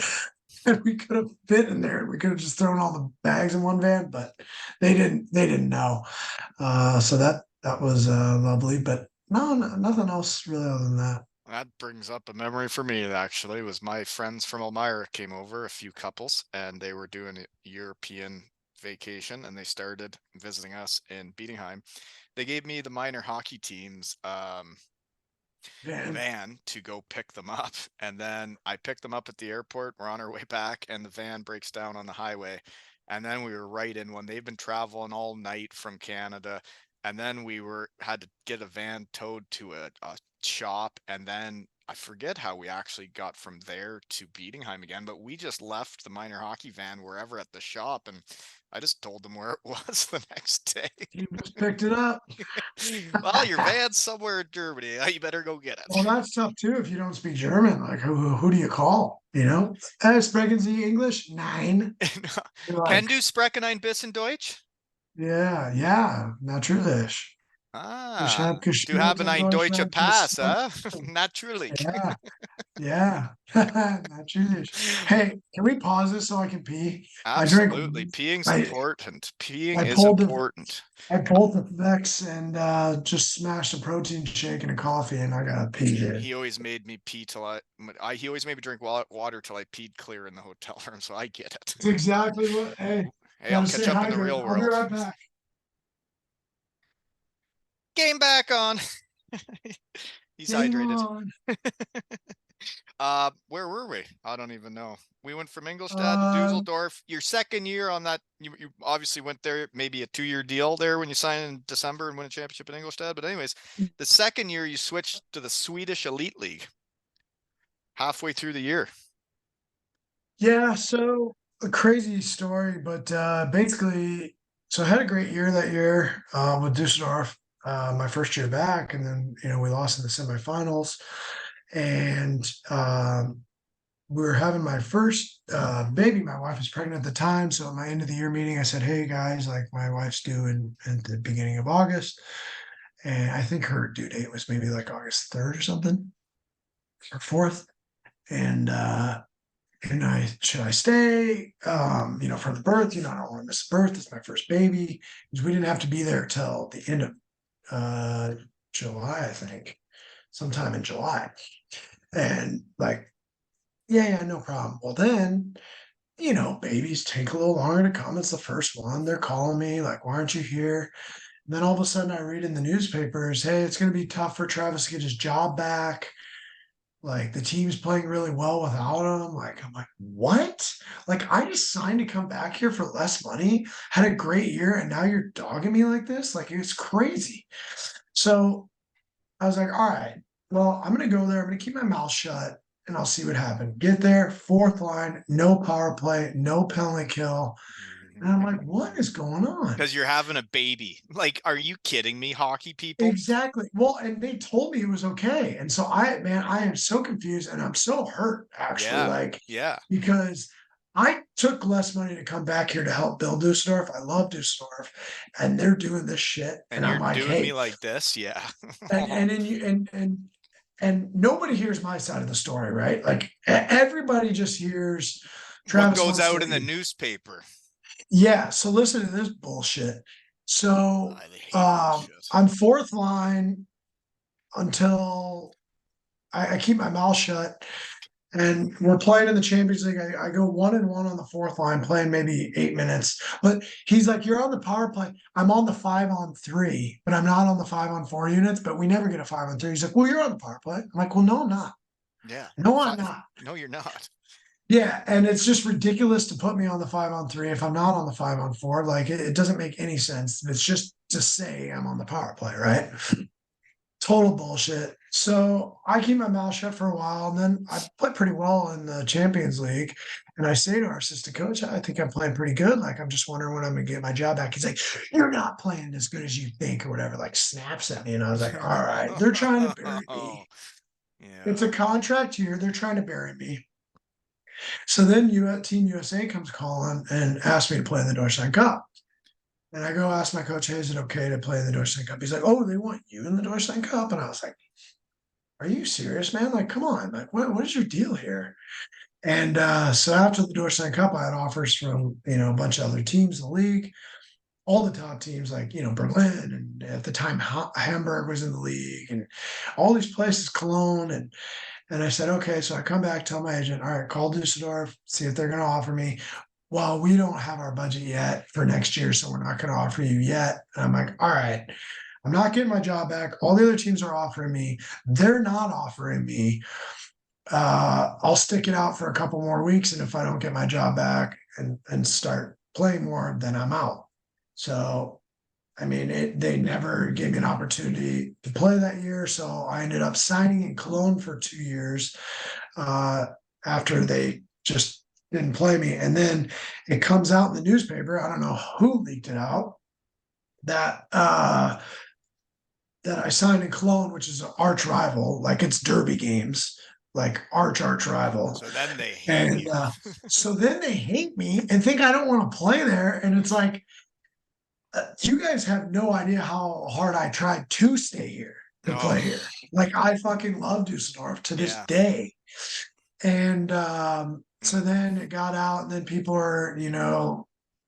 And we could have fit in there. We could have just thrown all the bags in one van, but they didn't. They didn't know. So that was lovely, but no, nothing else really other than that. That brings up a memory for me, actually. Was my friends from Elmira came over, a few couples, and they were doing a European vacation, and they started visiting us in Bietigheim. They gave me the minor hockey team's Van. van to go pick them up. And then I picked them up at the airport. We're on our way back, and the van breaks down on the highway. And then we were right in when they've been traveling all night from Canada. And then we had to get a van towed to a shop. And then I forget how we actually got from there to Bietigheim again, but we just left the minor hockey van wherever at the shop. And I just told them where it was the next day. You just picked it up. Well, your van's somewhere in Germany. You better go get Well, it. that's tough too if you don't speak German. Like who do you call? Sprechen Sie English? Nine. You're Can like, du sprechen ein bisschen Deutsch? yeah, yeah, natürlich. Ich Ah, habe du gespielt haben in ein deutscher Deutschland bis Pass, Natürlich. yeah, yeah, natürlich. Hey, can we pause this so I can pee? I drank. Absolutely. Peeing's I important. Peeing I is pulled the important. I pulled the Vex and just smashed a protein shake and a coffee, and I got to pee, dude. He always made me pee till he always made me drink water till I peed clear in the hotel room, so I get it. It's exactly what. Hey, Hey, I'll gotta catch stay up in the hydrated. real I'll be world. right back. Game back on. He's Game hydrated. on. Where were we? I don't even know. We went from Ingolstadt to Uh, Dusseldorf. Your second year on that, you obviously went there, maybe a 2-year deal there when you signed in December and win a championship in Ingolstadt. But anyways, the second year you switched to the Swedish Elite League halfway through the year. yeah. So a crazy story, but basically, so I had a great year that year with Dusseldorf. My first year back, and then we lost in the semifinals, and we were having my first baby. My wife was pregnant at the time, so at my end of the year meeting, I said, "Hey guys, like my wife's due in at the beginning of August, and I think her due date was maybe like August 3rd or something, or 4th." And and should I stay? For the birth, I don't want to miss the birth. It's my first baby. Because we didn't have to be there till the end of July, I think, sometime in July. And like, yeah, no problem. Well, then, babies take a little longer to come. It's the first one. They're calling me, like, why aren't you here? And then all of a sudden I read in the newspapers, hey, it's going to be tough for Travis to get his job back. Like the team's playing really well without him. Like, I'm like, what? Like, I just signed to come back here for less money, had a great year, and now you're dogging me like this? Like, it's crazy. So I was like, all right, well, I'm going to go there. I'm going to keep my mouth shut and I'll see what happens. Get there, fourth line, no power play, no penalty kill. And I'm like, what is going on? Because you're having a baby. Like, are you kidding me, hockey people? Exactly. Well, and they told me it was okay. And so I am so confused and I'm so hurt actually, Yeah. like, Yeah. because I took less money to come back here to help build Dusseldorf. I love Dusseldorf and they're doing this shit. And And I'm you're like, doing me hey, like this? Yeah. and then you and nobody hears my side of the story, right? Like everybody just hears What Travis goes wants to out in the leave. newspaper? Yeah, so listen to this bullshit. So I hate that shit. I'm fourth line until I keep my mouth shut. And we're playing in the Champions League. I go 1-1 on the fourth line, playing maybe 8 minutes. But he's like, you're on the power play. I'm on the 5-on-3, but I'm not on the 5-on-4 units. But we never get a 5-on-3. He's like, well, you're on the power play. I'm like, well, no, I'm not. Yeah. No, I'm not. No, you're not. Yeah, and it's just ridiculous to put me on the 5-on-3 if I'm not on the 5-on-4. Like it doesn't make any sense. It's just to say I'm on the power play, right? Total bullshit. So I keep my mouth shut for a while, and then I play pretty well in the Champions League. And I say to our assistant coach, I think I'm playing pretty good. Like, I'm just wondering when I'm gonna get my job back. He's like, you're not playing as good as you think, or whatever, like snaps at me. And I was like, all right, they're trying to bury me. It's Yeah. a contract year, they're trying to bury me. So then Team USA comes calling and asks me to play in the Deutschland Cup. And I go ask my coach, hey, is it okay to play in the Deutschland Cup? He's like, oh, they want you in the Deutschland Cup. And I was like, are you serious, man? Like, come on. Like, what is your deal here? And so after the Deutschland Cup, I had offers from, a bunch of other teams in the league, all the top teams like, Berlin. And at the time, Hamburg was in the league and all these places, Cologne. And I said, okay. So I come back, tell my agent, all right, call Dusseldorf, see if they're going to offer me. Well, we don't have our budget yet for next year, so we're not going to offer you yet. And I'm like, all right, I'm not getting my job back. All the other teams are offering me. They're not offering me. I'll stick it out for a couple more weeks. And if I don't get my job back and start playing more, then I'm out. So, I mean, they never gave me an opportunity to play that year. So I ended up signing in Cologne for 2 years after they just didn't play me. And then it comes out in the newspaper. I don't know who leaked it out that that I signed in Cologne, which is an arch rival, like it's derby games, like arch rival. So then they hate And you. so then they hate me and think I don't want to play there. And it's like, you guys have no idea how hard I tried to stay here, to Oh, play here. Like I fucking love Dusseldorf to this yeah. day. And so then it got out, and then people are,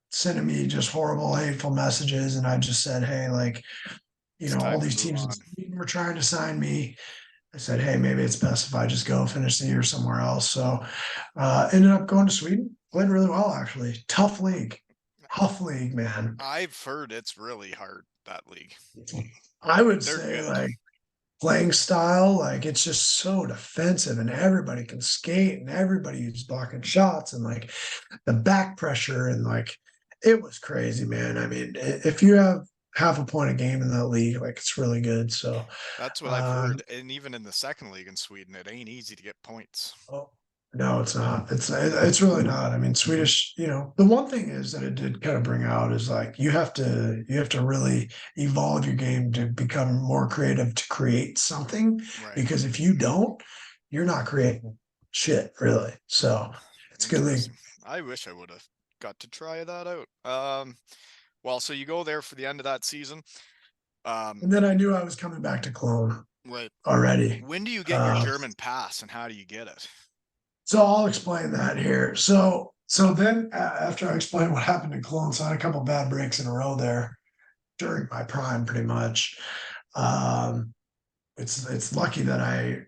sending me just horrible, hateful messages. And I just said, hey, like, It's all time to these move teams in on. Sweden were trying to sign me. I said, hey, maybe it's best if I just go finish the year somewhere else. So ended up going to Sweden, played really well, actually. Tough league, man. I've heard it's really hard, that league. I would They're say good. like playing style, like it's just so defensive and everybody can skate and everybody's blocking shots and like the back pressure and like it was crazy, man. I mean, if you have half a point a game in that league, like it's really good. So That's what I've um, heard. And even in the second league in Sweden, it ain't easy to get points. oh, no, it's not. It's really not. I mean, Swedish, the one thing is that it did kind of bring out is like you have to really evolve your game to become more creative to create something. Right. Because if you don't, you're not creating shit, really. So it's a good league. Interesting. I wish I would have got to try that out. Well, so you go there for the end of that season. And then I knew I was coming back to Cologne Right. already. When do you get your Uh, German pass and how do you get it? So I'll explain that here. So then after I explain what happened in Cologne, so I had a couple bad breaks in a row there during my prime, pretty much. Um, it's lucky that I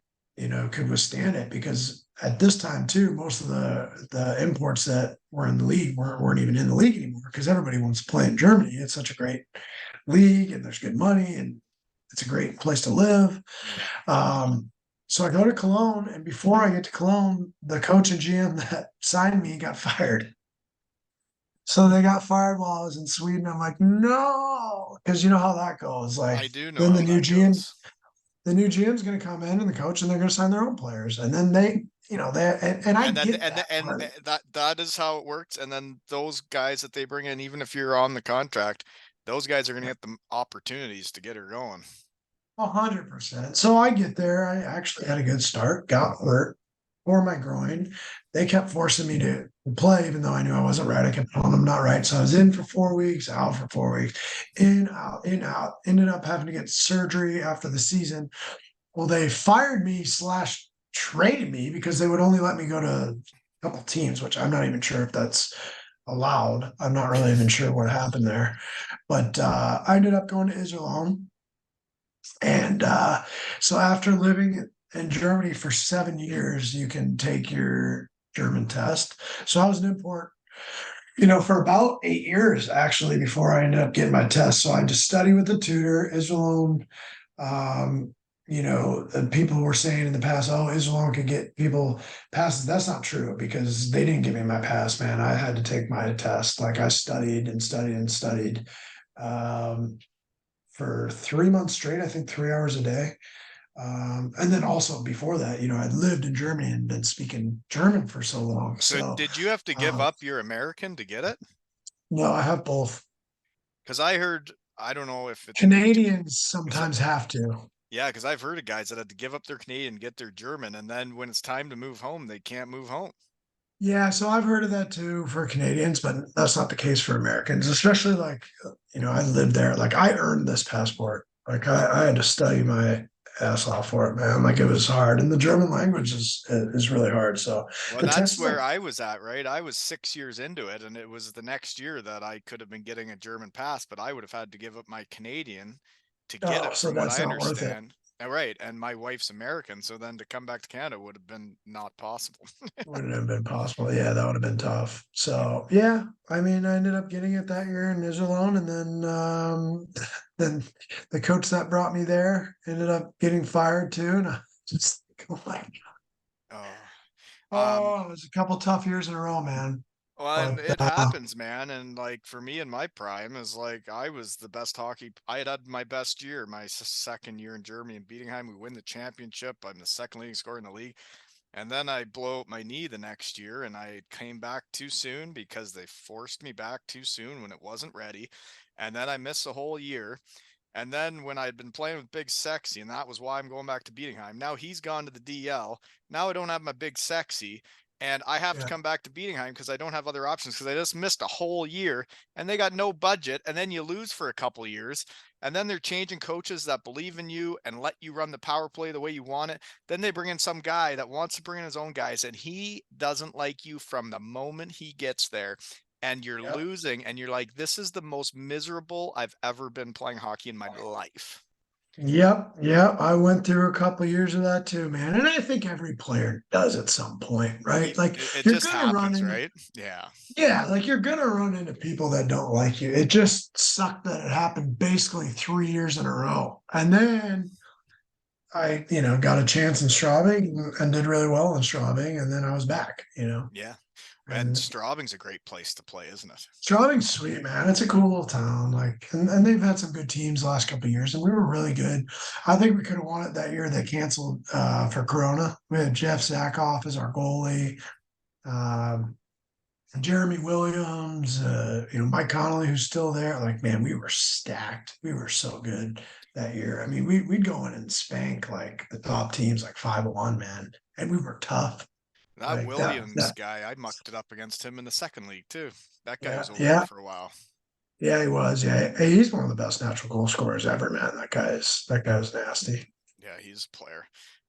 could withstand it because at this time too, most of the imports that were in the league weren't even in the league anymore because everybody wants to play in Germany. It's such a great league and there's good money and it's a great place to live. Yeah. So I go to Cologne, and before I get to Cologne, the coach and GM that signed me got fired. So they got fired while I was in Sweden. I'm like, no, because you know how that goes. Like I do know then how that goes. the new GM's going to come in and the coach, and they're going to sign their own players, and then and I And then get that part. that is how it works. And then those guys that they bring in, even if you're on the contract, those guys are going to get the opportunities to get her going. 100%. So I get there. I actually had a good start, got hurt for my groin. They kept forcing me to play, even though I knew I wasn't right. I kept telling them not right. So I was in for 4 weeks, out for 4 weeks, in, out, in, out. Ended up having to get surgery after the season. Well, they fired me slash traded me because they would only let me go to a couple teams, which I'm not even sure if that's allowed. I'm not really even sure what happened there. But I ended up going to Israel. And so after living in Germany for 7 years, you can take your German test. So I was an import, for about 8 years actually before I ended up getting my test. So I just studied with a tutor, Israel. And people were saying in the past, oh, Israel could get people passes. That's not true because they didn't give me my pass, man. I had to take my test. Like I studied and studied and studied. For 3 months straight, I think 3 hours a day. And then also before that, I'd lived in Germany and been speaking German for so long. So So did you have to give up your American to get it? no, I have both. Because I heard, I don't know if it, Canadians because sometimes have to. yeah, because I've heard of guys that had to give up their Canadian, get their German, and then when it's time to move home, they can't move home. Yeah, so I've heard of that too for Canadians, but that's not the case for Americans, especially like, I lived there. Like I earned this passport. Like I had to study my ass off for it, man. Like it was hard. And the German language is really hard. So Well, the that's test is where like, I was at, right? I was 6 years into it, and it was the next year that I could have been getting a German pass, but I would have had to give up my Canadian to get oh, it, so from what that's I not worth it. understand. Right, and my wife's American, so then to come back to Canada would have been not possible. Wouldn't have been possible. Yeah, that would have been tough. So yeah, I mean, I ended up getting it that year in Iserlohn, and then the coach that brought me there ended up getting fired too, and I just like, Oh, um, oh, it was a couple tough years in a row, man. well, and But it happens, man. And like for me in my prime is like I was the best hockey. I had my best year, my second year in Germany in Bietigheim. We win the championship. I'm the second leading scorer in the league. And then I blow up my knee the next year and I came back too soon because they forced me back too soon when it wasn't ready. And then I missed a whole year. And then when I'd been playing with Big Sexy, and that was why I'm going back to Bietigheim. Now he's gone to the DL. Now I don't have my Big Sexy. And I have to yeah, come back to Bietigheim because I don't have other options because I just missed a whole year and they got no budget. And then you lose for a couple years. And then they're changing coaches that believe in you and let you run the power play the way you want it. Then they bring in some guy that wants to bring in his own guys and he doesn't like you from the moment he gets there. And you're yeah. losing, and you're like, this is the most miserable I've ever been playing hockey in my life. Yep, yep. I went through a couple years of that too, man. And I think every player does at some point, right? Like It you're just gonna run happens, into right? Yeah. yeah, like you're gonna run into people that don't like you. It just sucked that it happened basically 3 years in a row. And then I, got a chance in Straubing and did really well in Straubing, and then I was back. Yeah. And And Straubing's a great place to play, isn't it? Straubing's sweet, man. It's a cool little town. Like, and they've had some good teams the last couple of years, and we were really good. I think we could have won it that year. They canceled for Corona. We had Jeff Zakoff as our goalie. Um, Jeremy Williams, Mike Connolly, who's still there. Like, man, we were stacked. We were so good that year. I mean, we'd go in and spank like the top teams, like 5-1, man, and we were tough. That Like that, Williams that, guy, I mucked it up against him in the second league too. That guy yeah, was over there yeah, for a while. yeah, he was. Yeah, hey, he's one of the best natural goal scorers ever, man. That guy is nasty. Yeah, he's a player.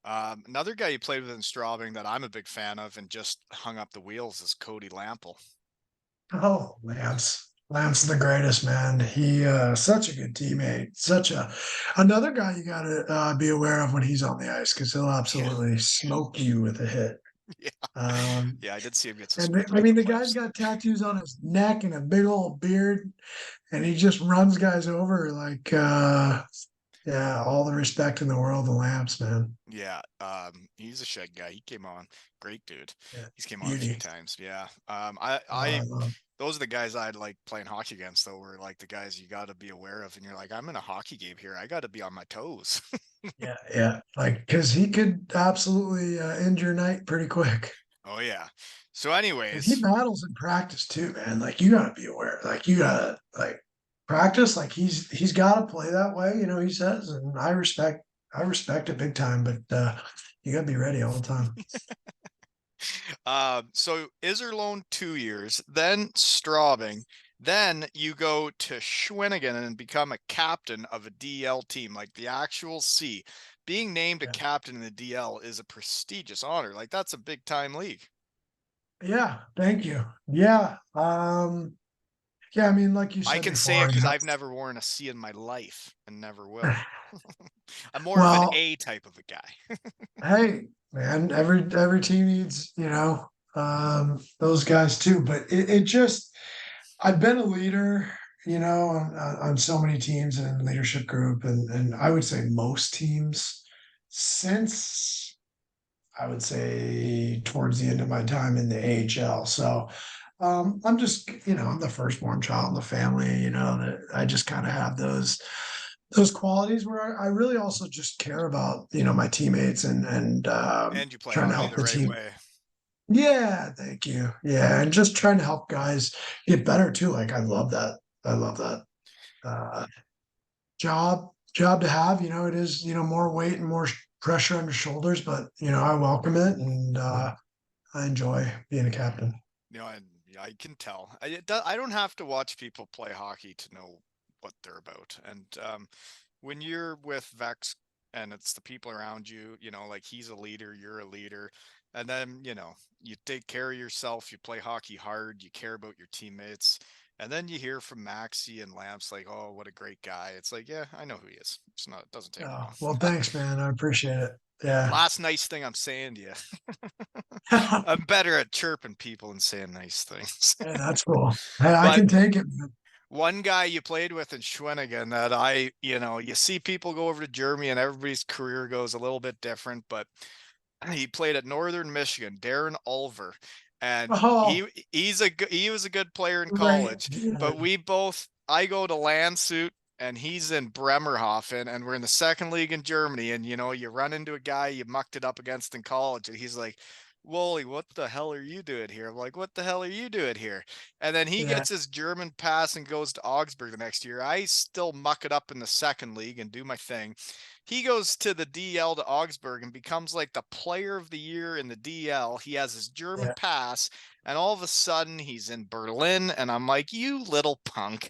Another guy you played with in Straubing that I'm a big fan of and just hung up the wheels is Cody Lampel. Oh, Lance. Lance the greatest, man. He such a good teammate. Such a another guy you gotta be aware of when he's on the ice because he'll Yeah, absolutely smoke you with a hit. yeah, Um, yeah. I did see him get and suspended I in the mean the guy's playoffs. got tattoos on his neck and a big old beard, and he just runs guys over like yeah, all the respect in the world, the Lamps, man. Yeah, he's a shed guy. He came on, great dude. Yeah, He's came on a few beauty. times. Yeah. I love. Those are the guys I'd like playing hockey against, though. Were like the guys you got to be aware of, and you're like, I'm in a hockey game here. I got to be on my toes. Yeah, yeah, like because he could absolutely end your night pretty quick. Oh yeah. So, And he anyways, battles in practice too, man. Like you gotta be aware. Like you gotta like practice. Like he's gotta play that way, he says, and I respect it big time, but you gotta be ready all the time. so Iserlohn 2 years, then Straubing, then you go to Schwenningen and become a captain of a DL team, like the actual C. Being named a Yeah. captain in the DL is a prestigious honor. Like that's a big time league. Yeah, thank you. Yeah. Yeah, I mean, like you I said can say it before, because I've never worn a C in my life and never will. I'm more of an well, A type of a guy. hey, man, every team needs, those guys too. But it just I've been a leader, on so many teams and in leadership group, and I would say most teams since I would say towards the end of my time in the AHL. So I'm just, I'm the firstborn child in the family, that I just kind of have those qualities where I really also just care about, my teammates and And you play trying to hockey help the the right team. way. Yeah, thank you. Yeah, and just trying to help guys get better too. Like I love that. I love that uh, job to have. It is more weight and more pressure on your shoulders, but I welcome it and I enjoy being a captain. And I can tell. I don't have to watch people play hockey to know what they're about. And when you're with Vex and it's the people around you, like he's a leader, you're a leader. And then, you take care of yourself, you play hockey hard, you care about your teammates. And then you hear from Maxi and Lamps like, oh, what a great guy. It's like, yeah, I know who he is. It doesn't take Oh, long. well, thanks, man. I appreciate it. Yeah. Yeah. Last nice thing I'm saying to you. I'm better at chirping people and saying nice things. Yeah, that's cool. Hey, I But can take it, man. one guy you played with in Schwenningen that you see people go over to Germany and everybody's career goes a little bit different, but he played at Northern Michigan, Darren Ulver, and Oh, he was a good player in great. college, Yeah, but I go to Landshut and he's in Bremerhaven and we're in the second league in Germany and you run into a guy you mucked it up against in college and he's like, Wooly, what the hell are you doing here? I'm like, what the hell are you doing here? And then he yeah, gets his German pass and goes to Augsburg the next year. I still muck it up in the second league and do my thing. He goes to the DL to Augsburg and becomes like the player of the year in the DL. He has his German yeah. pass, and all of a sudden he's in Berlin, and I'm like, you little punk.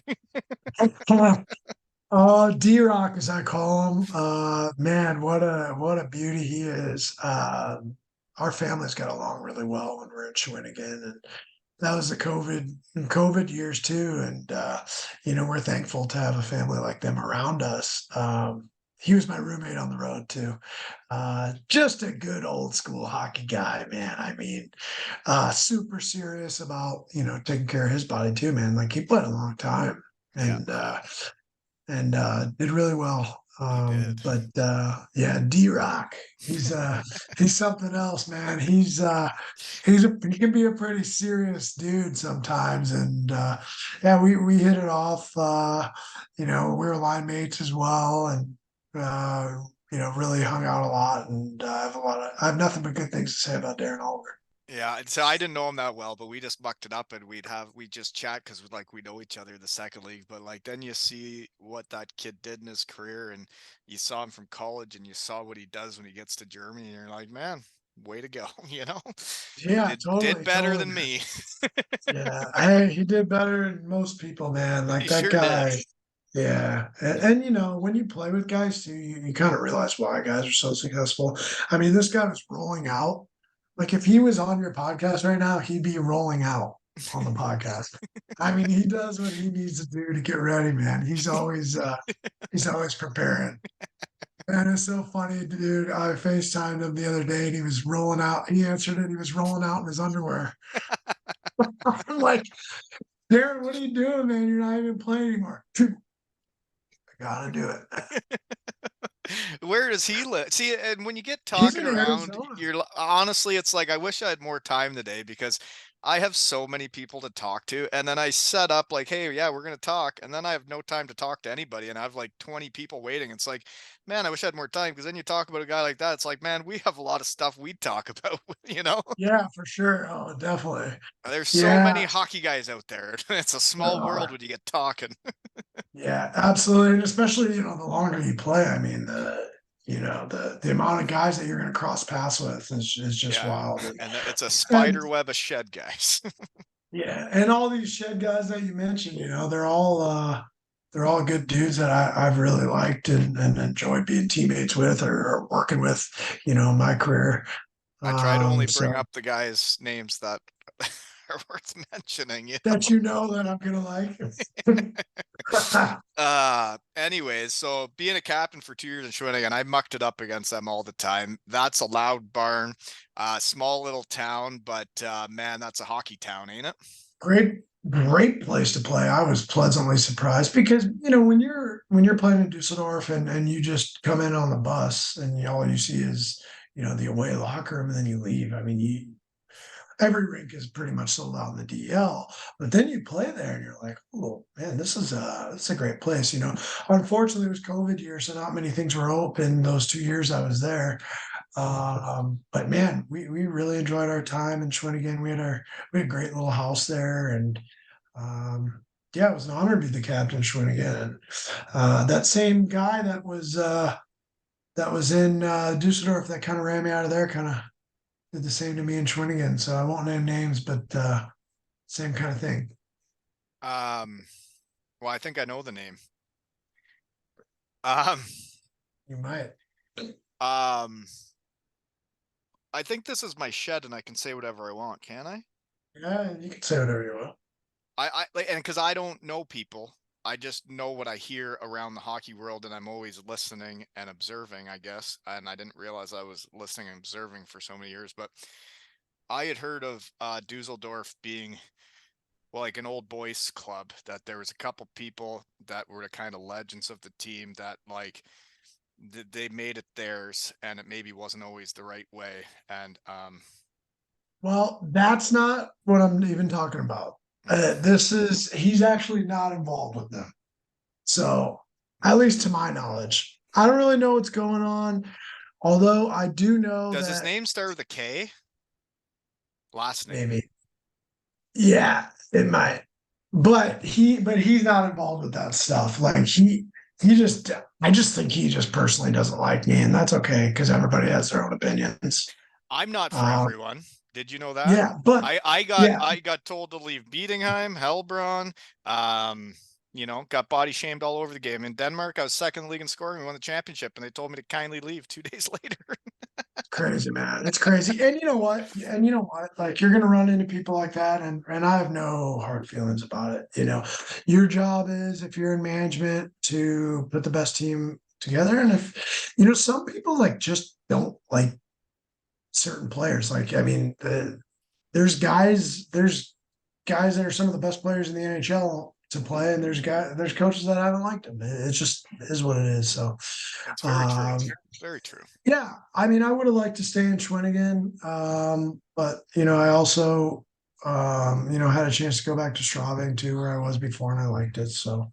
D-Rock, as I call him. Man, what a beauty he is. Our families got along really well when we were in Shawinigan, and that was the COVID years too. And we're thankful to have a family like them around us. He was my roommate on the road too. Just a good old school hockey guy, man. I mean, super serious about taking care of his body too, man. Like he played a long time Yeah, and did really well. he did. But yeah, D-Rock, he's he's something else, man. He can be a pretty serious dude sometimes, and yeah, we hit it off. We were line mates as well, and really hung out a lot. And I have nothing but good things to say about Darren Oliver. Yeah, and so I didn't know him that well, but we just mucked it up and we just chat because we know each other in the second league. But like then you see what that kid did in his career, and you saw him from college, and you saw what he does when he gets to Germany, and you're like, man, way to go, Yeah, did totally, better totally, than man. me. Yeah, hey, he did better than most people, man. He Like that sure did. guy. Yeah. And you know, when you play with guys too, you kind of realize why guys are so successful. I mean, this guy was rolling out. Like if he was on your podcast right now, he'd be rolling out on the podcast. I mean, he does what he needs to do to get ready, man. He's always preparing. And it's so funny, dude. I FaceTimed him the other day and he was rolling out. He answered it. He was rolling out in his underwear. I'm like, Darren, what are you doing, man? You're not even playing anymore. I gotta do it. Where does he live? See, and when you get He's talking in around, Arizona. honestly, it's like I wish I had more time today because I have so many people to talk to, and then I set up like, hey, yeah, we're gonna talk, and then I have no time to talk to anybody, and I have like 20 people waiting. It's like, man, I wish I had more time because then you talk about a guy like that. It's like, man, we have a lot of stuff we talk about, you know? Yeah, for sure. Oh, definitely. There's so many Yeah. hockey guys out there. It's a small Uh, world when you get talking. yeah, absolutely. And especially, you know, the longer you play, I mean, the amount of guys that you're going to cross paths with is just Yeah, wild. and it's a And spider web of shed guys. yeah, and all these shed guys that you mentioned, you know, they're all good dudes that I've really liked and enjoyed being teammates with or working with, you know, in my career. I try to only bring So up the guys' names that are worth mentioning, you that you know that I'm gonna like. anyways, so being a captain for 2 years in Shawinigan, I mucked it up against them all the time. That's a loud barn, small little town, but man, that's a hockey town, ain't it? Great place to play. I was pleasantly surprised because you know when you're playing in Dusseldorf and you just come in on the bus and all you see is you know the away locker room and then you leave. I mean, every rink is pretty much sold out in the DL, but then you play there and you're like, oh man, this is a great place. You know, unfortunately it was COVID year, so not many things were open those 2 years I was there. But man, we really enjoyed our time in Schwinnigan. We had a great little house there, and yeah, it was an honor to be the captain of Schwinnigan. And that same guy that was in Dusseldorf that kind of ran me out of there, kind of did the same to me in Schwinnigan. So I won't name names, but same kind of thing. Um, well, I think I know the name. Um, You might. um, I think this is my shed, and I can say whatever I want, can I? Yeah, you can say whatever you want. I like, and because I don't know people, I just know what I hear around the hockey world, and I'm always listening and observing, I guess. And I didn't realize I was listening and observing for so many years, but I had heard of Dusseldorf being well, like an old boys club. That there was a couple people that were the kind of legends of the team that like they made it theirs, and it maybe wasn't always the right way. And Well, that's not what I'm even talking about. He's actually not involved with them. So, at least to my knowledge, I don't really know what's going on. Although I do know does his that name start with a K? Last name. maybe, yeah, it might. But he's not involved with that stuff. Like I just think he just personally doesn't like me, and that's okay because everybody has their own opinions. I'm not for Um, everyone. Did you know that? yeah, but yeah, I got told to leave Bietigheim, Hellbron. Um, got body shamed all over the game. In Denmark, I was second in the league in scoring. We won the championship, and they told me to kindly leave 2 days later. it's crazy, man. It's crazy. And you know what? And you know what? Like you're gonna run into people like that, and I have no hard feelings about it. You know, your job is if you're in management to put the best team together. And if you know, some people like just don't like certain players. Like, I mean, there's guys that are some of the best players in the NHL to play, and there's coaches that haven't liked them. It just is what it is. So, That's very true. um, Very true. yeah, I mean, I would have liked to stay in Schwenningen, but you know, I also, you know, had a chance to go back to Straubing too, where I was before, and I liked it. So,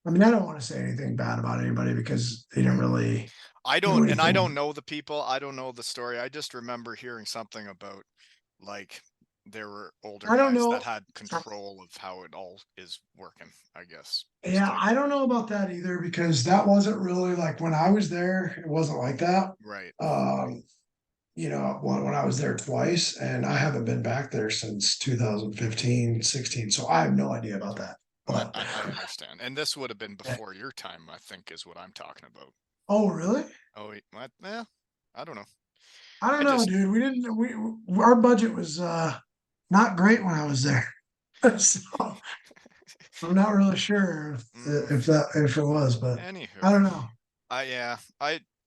I mean, I don't want to say anything bad about anybody because they didn't really do I anything. don't know the people. I don't know the story. I just remember hearing something about like there were older I don't guys that know. had control of how it all is working, I guess. Just Yeah, like I don't know about that either because that wasn't really like when I was there, it wasn't like that. right. Um, you know, when I was there twice, and I haven't been back there since 2015, 16. So I have no idea about that. But I understand. And this would have been before your time, I think, is what I'm talking about. oh, really? Oh, wait, what? Yeah, I don't know. I don't I know, just, dude. We didn't. We Our budget was not great when I was there, so I'm not really sure mm, if it was, but anywho, I don't know. yeah,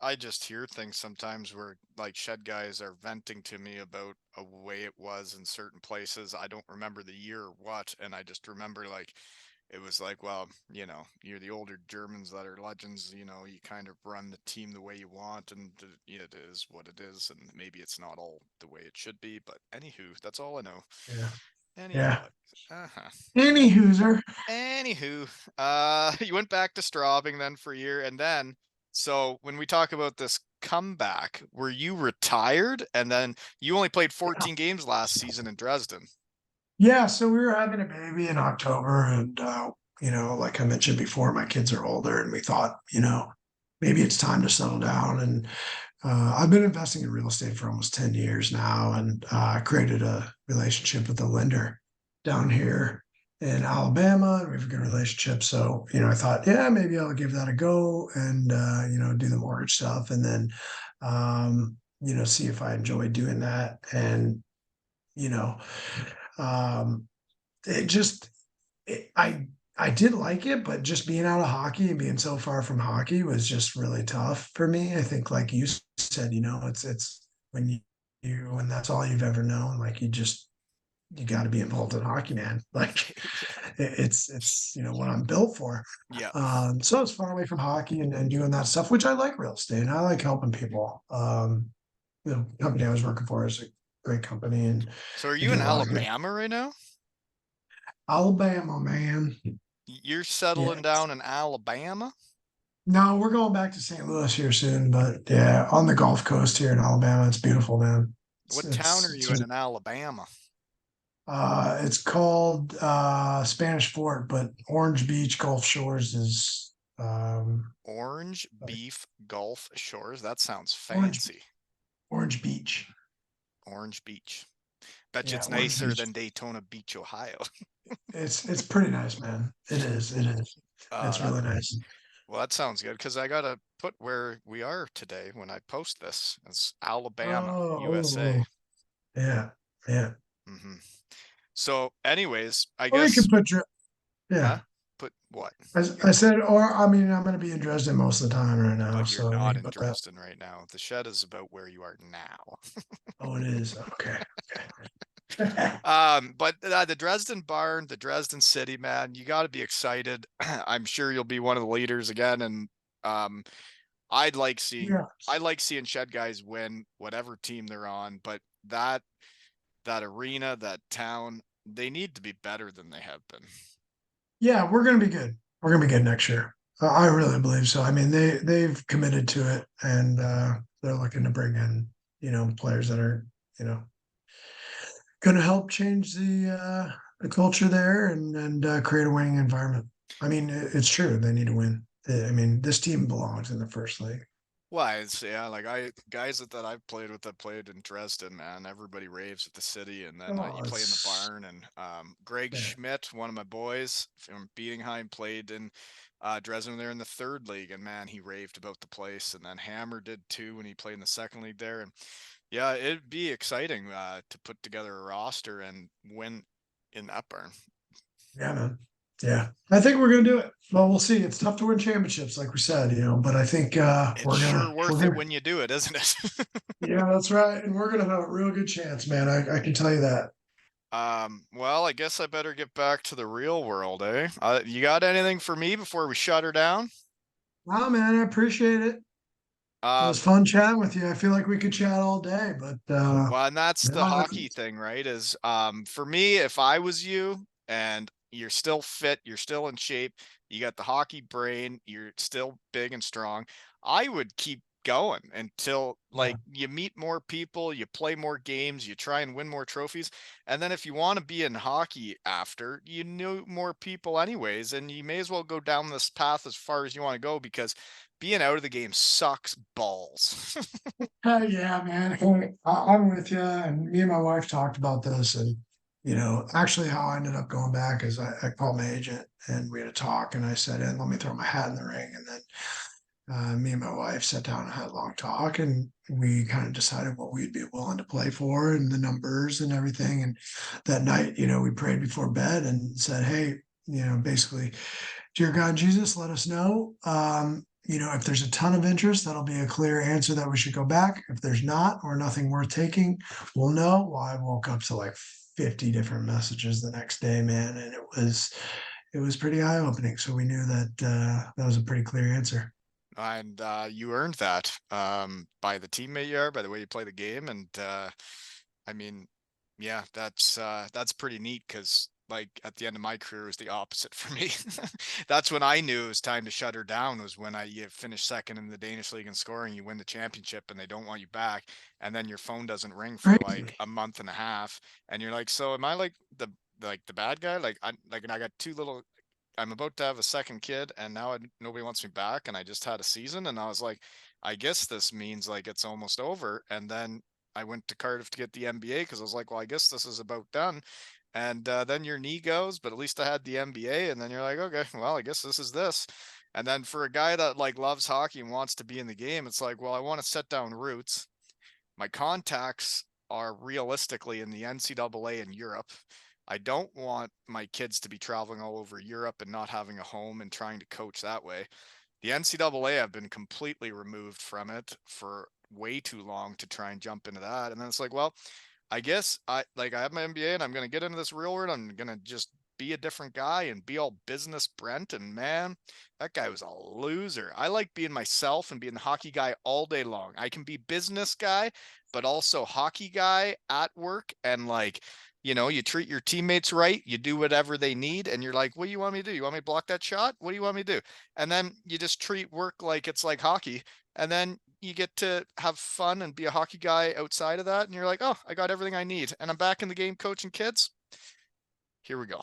I just hear things sometimes where like shed guys are venting to me about a way it was in certain places. I don't remember the year or what, and I just remember like it was like, well, you're the older Germans that are legends, you kind of run the team the way you want, and it is what it is, and maybe it's not all the way it should be, but anywho, that's all I know. Yeah, Anyhow, yeah. uh-huh. Any hooser. Anywho, you went back to Straubing then for a year, and then so when we talk about this comeback, were you retired, and then you only played 14 games last season in Dresden? Yeah, so we were having a baby in October, and like I mentioned before, my kids are older, and we thought, maybe it's time to settle down. And I've been investing in real estate for almost 10 years now, and I created a relationship with a lender down here in Alabama, and we have a good relationship. So, I thought, yeah, maybe I'll give that a go and do the mortgage stuff, and then see if I enjoy doing that. And you know, um, it just I did like it, but just being out of hockey and being so far from hockey was just really tough for me. I think, like you said, it's when when that's all you've ever known, like you got to be involved in hockey, man. Like Yeah. it's what I'm built for. Yeah. So it's far away from hockey and doing that stuff, which I like real estate. And I like helping people. The company I was working for is a great company, and So are they you do in a lot of good. Alabama right now? Alabama, man. You're Yeah. settling down in Alabama? No, we're going back to St. Louis here soon, but yeah, on the Gulf Coast here in Alabama, it's beautiful, man. It's What town it's are it's, you in Alabama? it's called Spanish Fort, but Orange Beach Gulf Shores is Orange like Beef Gulf Shores. That sounds Orange fancy. Orange Beach. Orange Beach. Bet you Yeah, it's Orange nicer Beach. than Daytona Beach, Ohio. It's pretty nice, man. It is. It is. It's That really nice. well, that sounds good because I gotta put where we are today when I post this. It's Alabama, USA. Oh, yeah, yeah. hmm So, anyways, I Or you guess, can put huh? yeah. Put what? I said, or I mean, I'm going to be in Dresden most of the time right now, But you're so you not can in put that. Dresden right now. The shed is about where you are now. Oh, it is. Okay. Okay. But the Dresden barn, the Dresden city, man, you got to be excited. I'm sure you'll be one of the leaders again, and um, I'd like seeing Yeah. I like seeing shed guys win whatever team they're on, but that arena, that town, they need to be better than they have been. Yeah, we're going to be good. We're going to be good next year. I really believe so. I mean, they've committed to it, and they're looking to bring in, players that are, you know, going to help change the culture there and create a winning environment. I mean, it's true. They need to win. I mean, this team belongs in the first league. Why? It's yeah, like I guys that I've played with that played in Dresden, man. Everybody raves at the city, and then you Oh, play in the it's barn. And Greg yeah. Schmidt, one of my boys from Beatingheim, played in Dresden. There in the third league, and man, he raved about the place. And then Hammer did too when he played in the second league there. And yeah, it'd be exciting to put together a roster and win in that barn. Yeah, man. Yeah. I think we're gonna do it. Well, we'll see. It's tough to win championships, like we said, but I think It's we're sure gonna worth it when you do it, isn't it? yeah, that's right. And we're gonna have a real good chance, man. I can tell you that. Well, I guess I better get back to the real world, eh? You got anything for me before we shut her down? Wow, man, I appreciate it. It was Um, fun chatting with you. I feel like we could chat all day, but well, and that's the no, hockey thing, right? Is for me, if I was you and you're still fit, you're still in shape, you got the hockey brain, you're still big and strong, I would keep going until yeah, like you meet more people, you play more games, you try and win more trophies. And then if you want to be in hockey after, you know more people anyways, and you may as well go down this path as far as you want to go because being out of the game sucks balls. yeah, man. I'm with you. And me and my wife talked about this, and actually how I ended up going back is I called my agent and we had a talk and I said, let me throw my hat in the ring. And then me and my wife sat down and had a long talk and we kind of decided what we'd be willing to play for and the numbers and everything. And that night, we prayed before bed and said, hey, basically, dear God, Jesus, let us know. If there's a ton of interest, that'll be a clear answer that we should go back. If there's not, or nothing worth taking, we'll know. Well, I woke up to like 50 different messages the next day, man. And it was pretty eye opening. So we knew that that was a pretty clear answer. And you earned that by the teammate you are, by the way you play the game, and I mean, yeah, that's pretty neat because like at the end of my career was the opposite for me. That's when I knew it was time to shut her down. Was when you finish second in the Danish league in scoring, you win the championship, and they don't want you back, and then your phone doesn't ring for like Crazy. a month and a half, and you're like, so am I like the bad guy? And I got two little. I'm about to have a second kid, and now nobody wants me back, and I just had a season, and I was like, I guess this means like it's almost over. And then I went to Cardiff to get the MBA because I was like, well, I guess this is about done. And then your knee goes, but at least I had the MBA, and then you're like, okay, well, I guess this is this. And then for a guy that like loves hockey and wants to be in the game, it's like, well, I want to set down roots. My contacts are realistically in the NCAA in Europe. I don't want my kids to be traveling all over Europe and not having a home and trying to coach that way. The NCAA have been completely removed from it for way too long to try and jump into that. And then it's like, well, I guess I have my MBA and I'm gonna get into this real world. I'm gonna just be a different guy and be all business Brent. And man, that guy was a loser. I like being myself and being the hockey guy all day long. I can be business guy, but also hockey guy at work. And like, you treat your teammates right, you do whatever they need, and you're like, what do you want me to do? You want me to block that shot? What do you want me to do? And then you just treat work like it's like hockey. And then you get to have fun and be a hockey guy outside of that. And you're like, oh, I got everything I need. And I'm back in the game coaching kids. Here we go.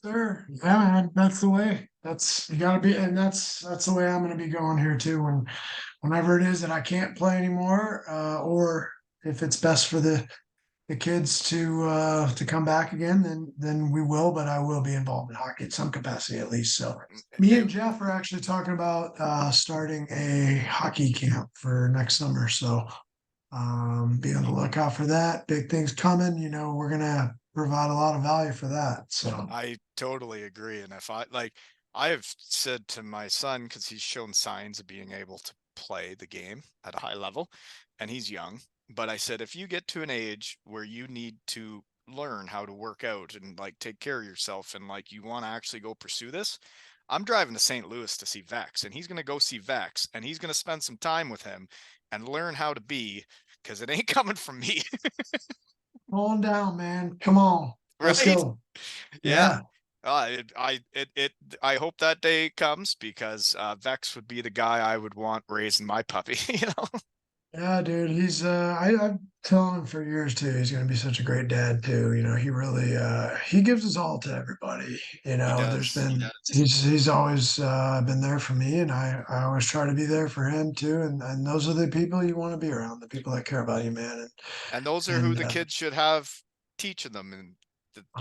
Sure. Yeah, man. That's the way. That's you gotta be, and that's the way I'm gonna be going here too. Whenever it is that I can't play anymore, or if it's best for the kids to come back again, then we will. But I will be involved in hockey in some capacity at least. So me Hey, and Jeff are actually talking about starting a hockey camp for next summer. So be on the lookout for that. Big things coming. We're gonna provide a lot of value for that. So I totally agree. And if I have said to my son, because he's shown signs of being able to play the game at a high level, and he's young, but I said, if you get to an age where you need to learn how to work out and like take care of yourself and like you want to actually go pursue this, I'm driving to St. Louis to see Vex, and he's going to go see Vex, and he's going to spend some time with him and learn how to be, because it ain't coming from me, calm down, man. Come on, let's right? go. Yeah. Yeah. I hope that day comes because Vex would be the guy I would want raising my puppy, you know. Yeah, dude. He's I've telling him for years too, he's gonna be such a great dad too. He really he gives his all to everybody. He There's does. been he's always been there for me and I always try to be there for him too. And those are the people you want to be around, the people that care about you, man. And those are who And the kids should have teaching them in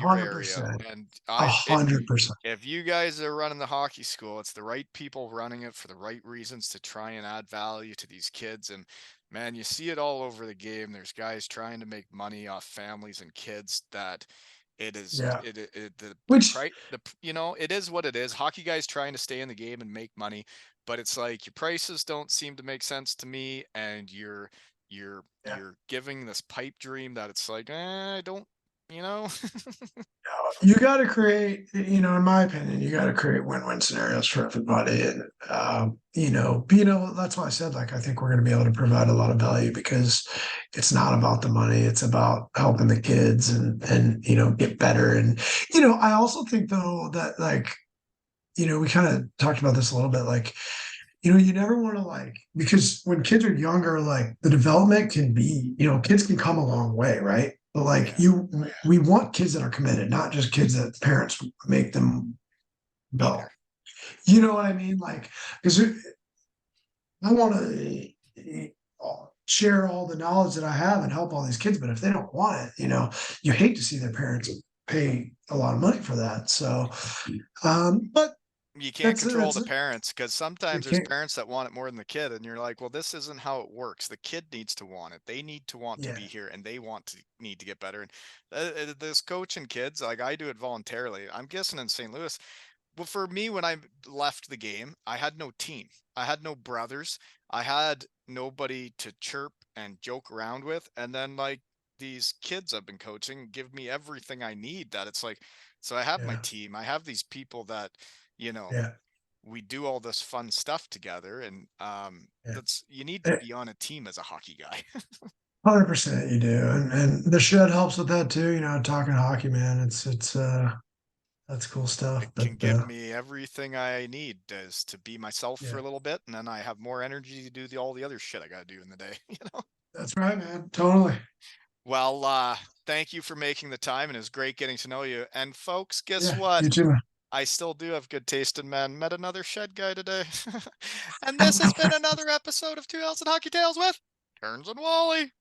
your area. 100%, And a I it 100%. if you guys are running the hockey school, it's the right people running it for the right reasons to try and add value to these kids. And man, you see it all over the game. There's guys trying to make money off families and kids that it is Yeah. it the Which price it is what it is. Hockey guys trying to stay in the game and make money, but it's like your prices don't seem to make sense to me, and you're yeah. you're giving this pipe dream that it's like, I don't, you know. You got to create, in my opinion, you got to create win-win scenarios for everybody. And, that's why I said, like, I think we're going to be able to provide a lot of value because it's not about the money. It's about helping the kids and get better. And, I also think though that like, we kind of talked about this a little bit, like, you never want to like, because when kids are younger, like the development can be, kids can come a long way, right? But Oh like yeah. we want kids that are committed, not just kids that parents make them Be go. there. You know what I mean? Like, because I want to share all the knowledge that I have and help all these kids. But if they don't want it, you hate to see their parents pay a lot of money for that. So, but You can't control that's the parents because you sometimes there's can't. parents that want it more than the kid, and you're like, well, this isn't how it works. The kid needs to want it. They need to want to Yeah, be here, and they need to get better. And this coaching kids, like I do it voluntarily. I'm guessing in St. Louis. Well, for me, when I left the game, I had no team. I had no brothers. I had nobody to chirp and joke around with. And then like these kids I've been coaching give me everything I need that it's like, so I have my yeah, team. I have these people that, you know, yeah, we do all this fun stuff together. And yeah. that's, you need to be on a team as a hockey guy. 100% you do, and the shed helps with that too. Talking hockey, man, it's that's cool stuff. It But can give me everything I need is to be myself for yeah, a little bit, and then I have more energy to do all the other shit I got to do in the day, you know? that's right, man. Totally. Well, thank you for making the time, and it was great getting to know you. And folks, guess Yeah, what? you too. I still do have good taste in men. Met another shed guy today. And this has been another episode of Two Elves and Hockey Tales with Turns and Wally.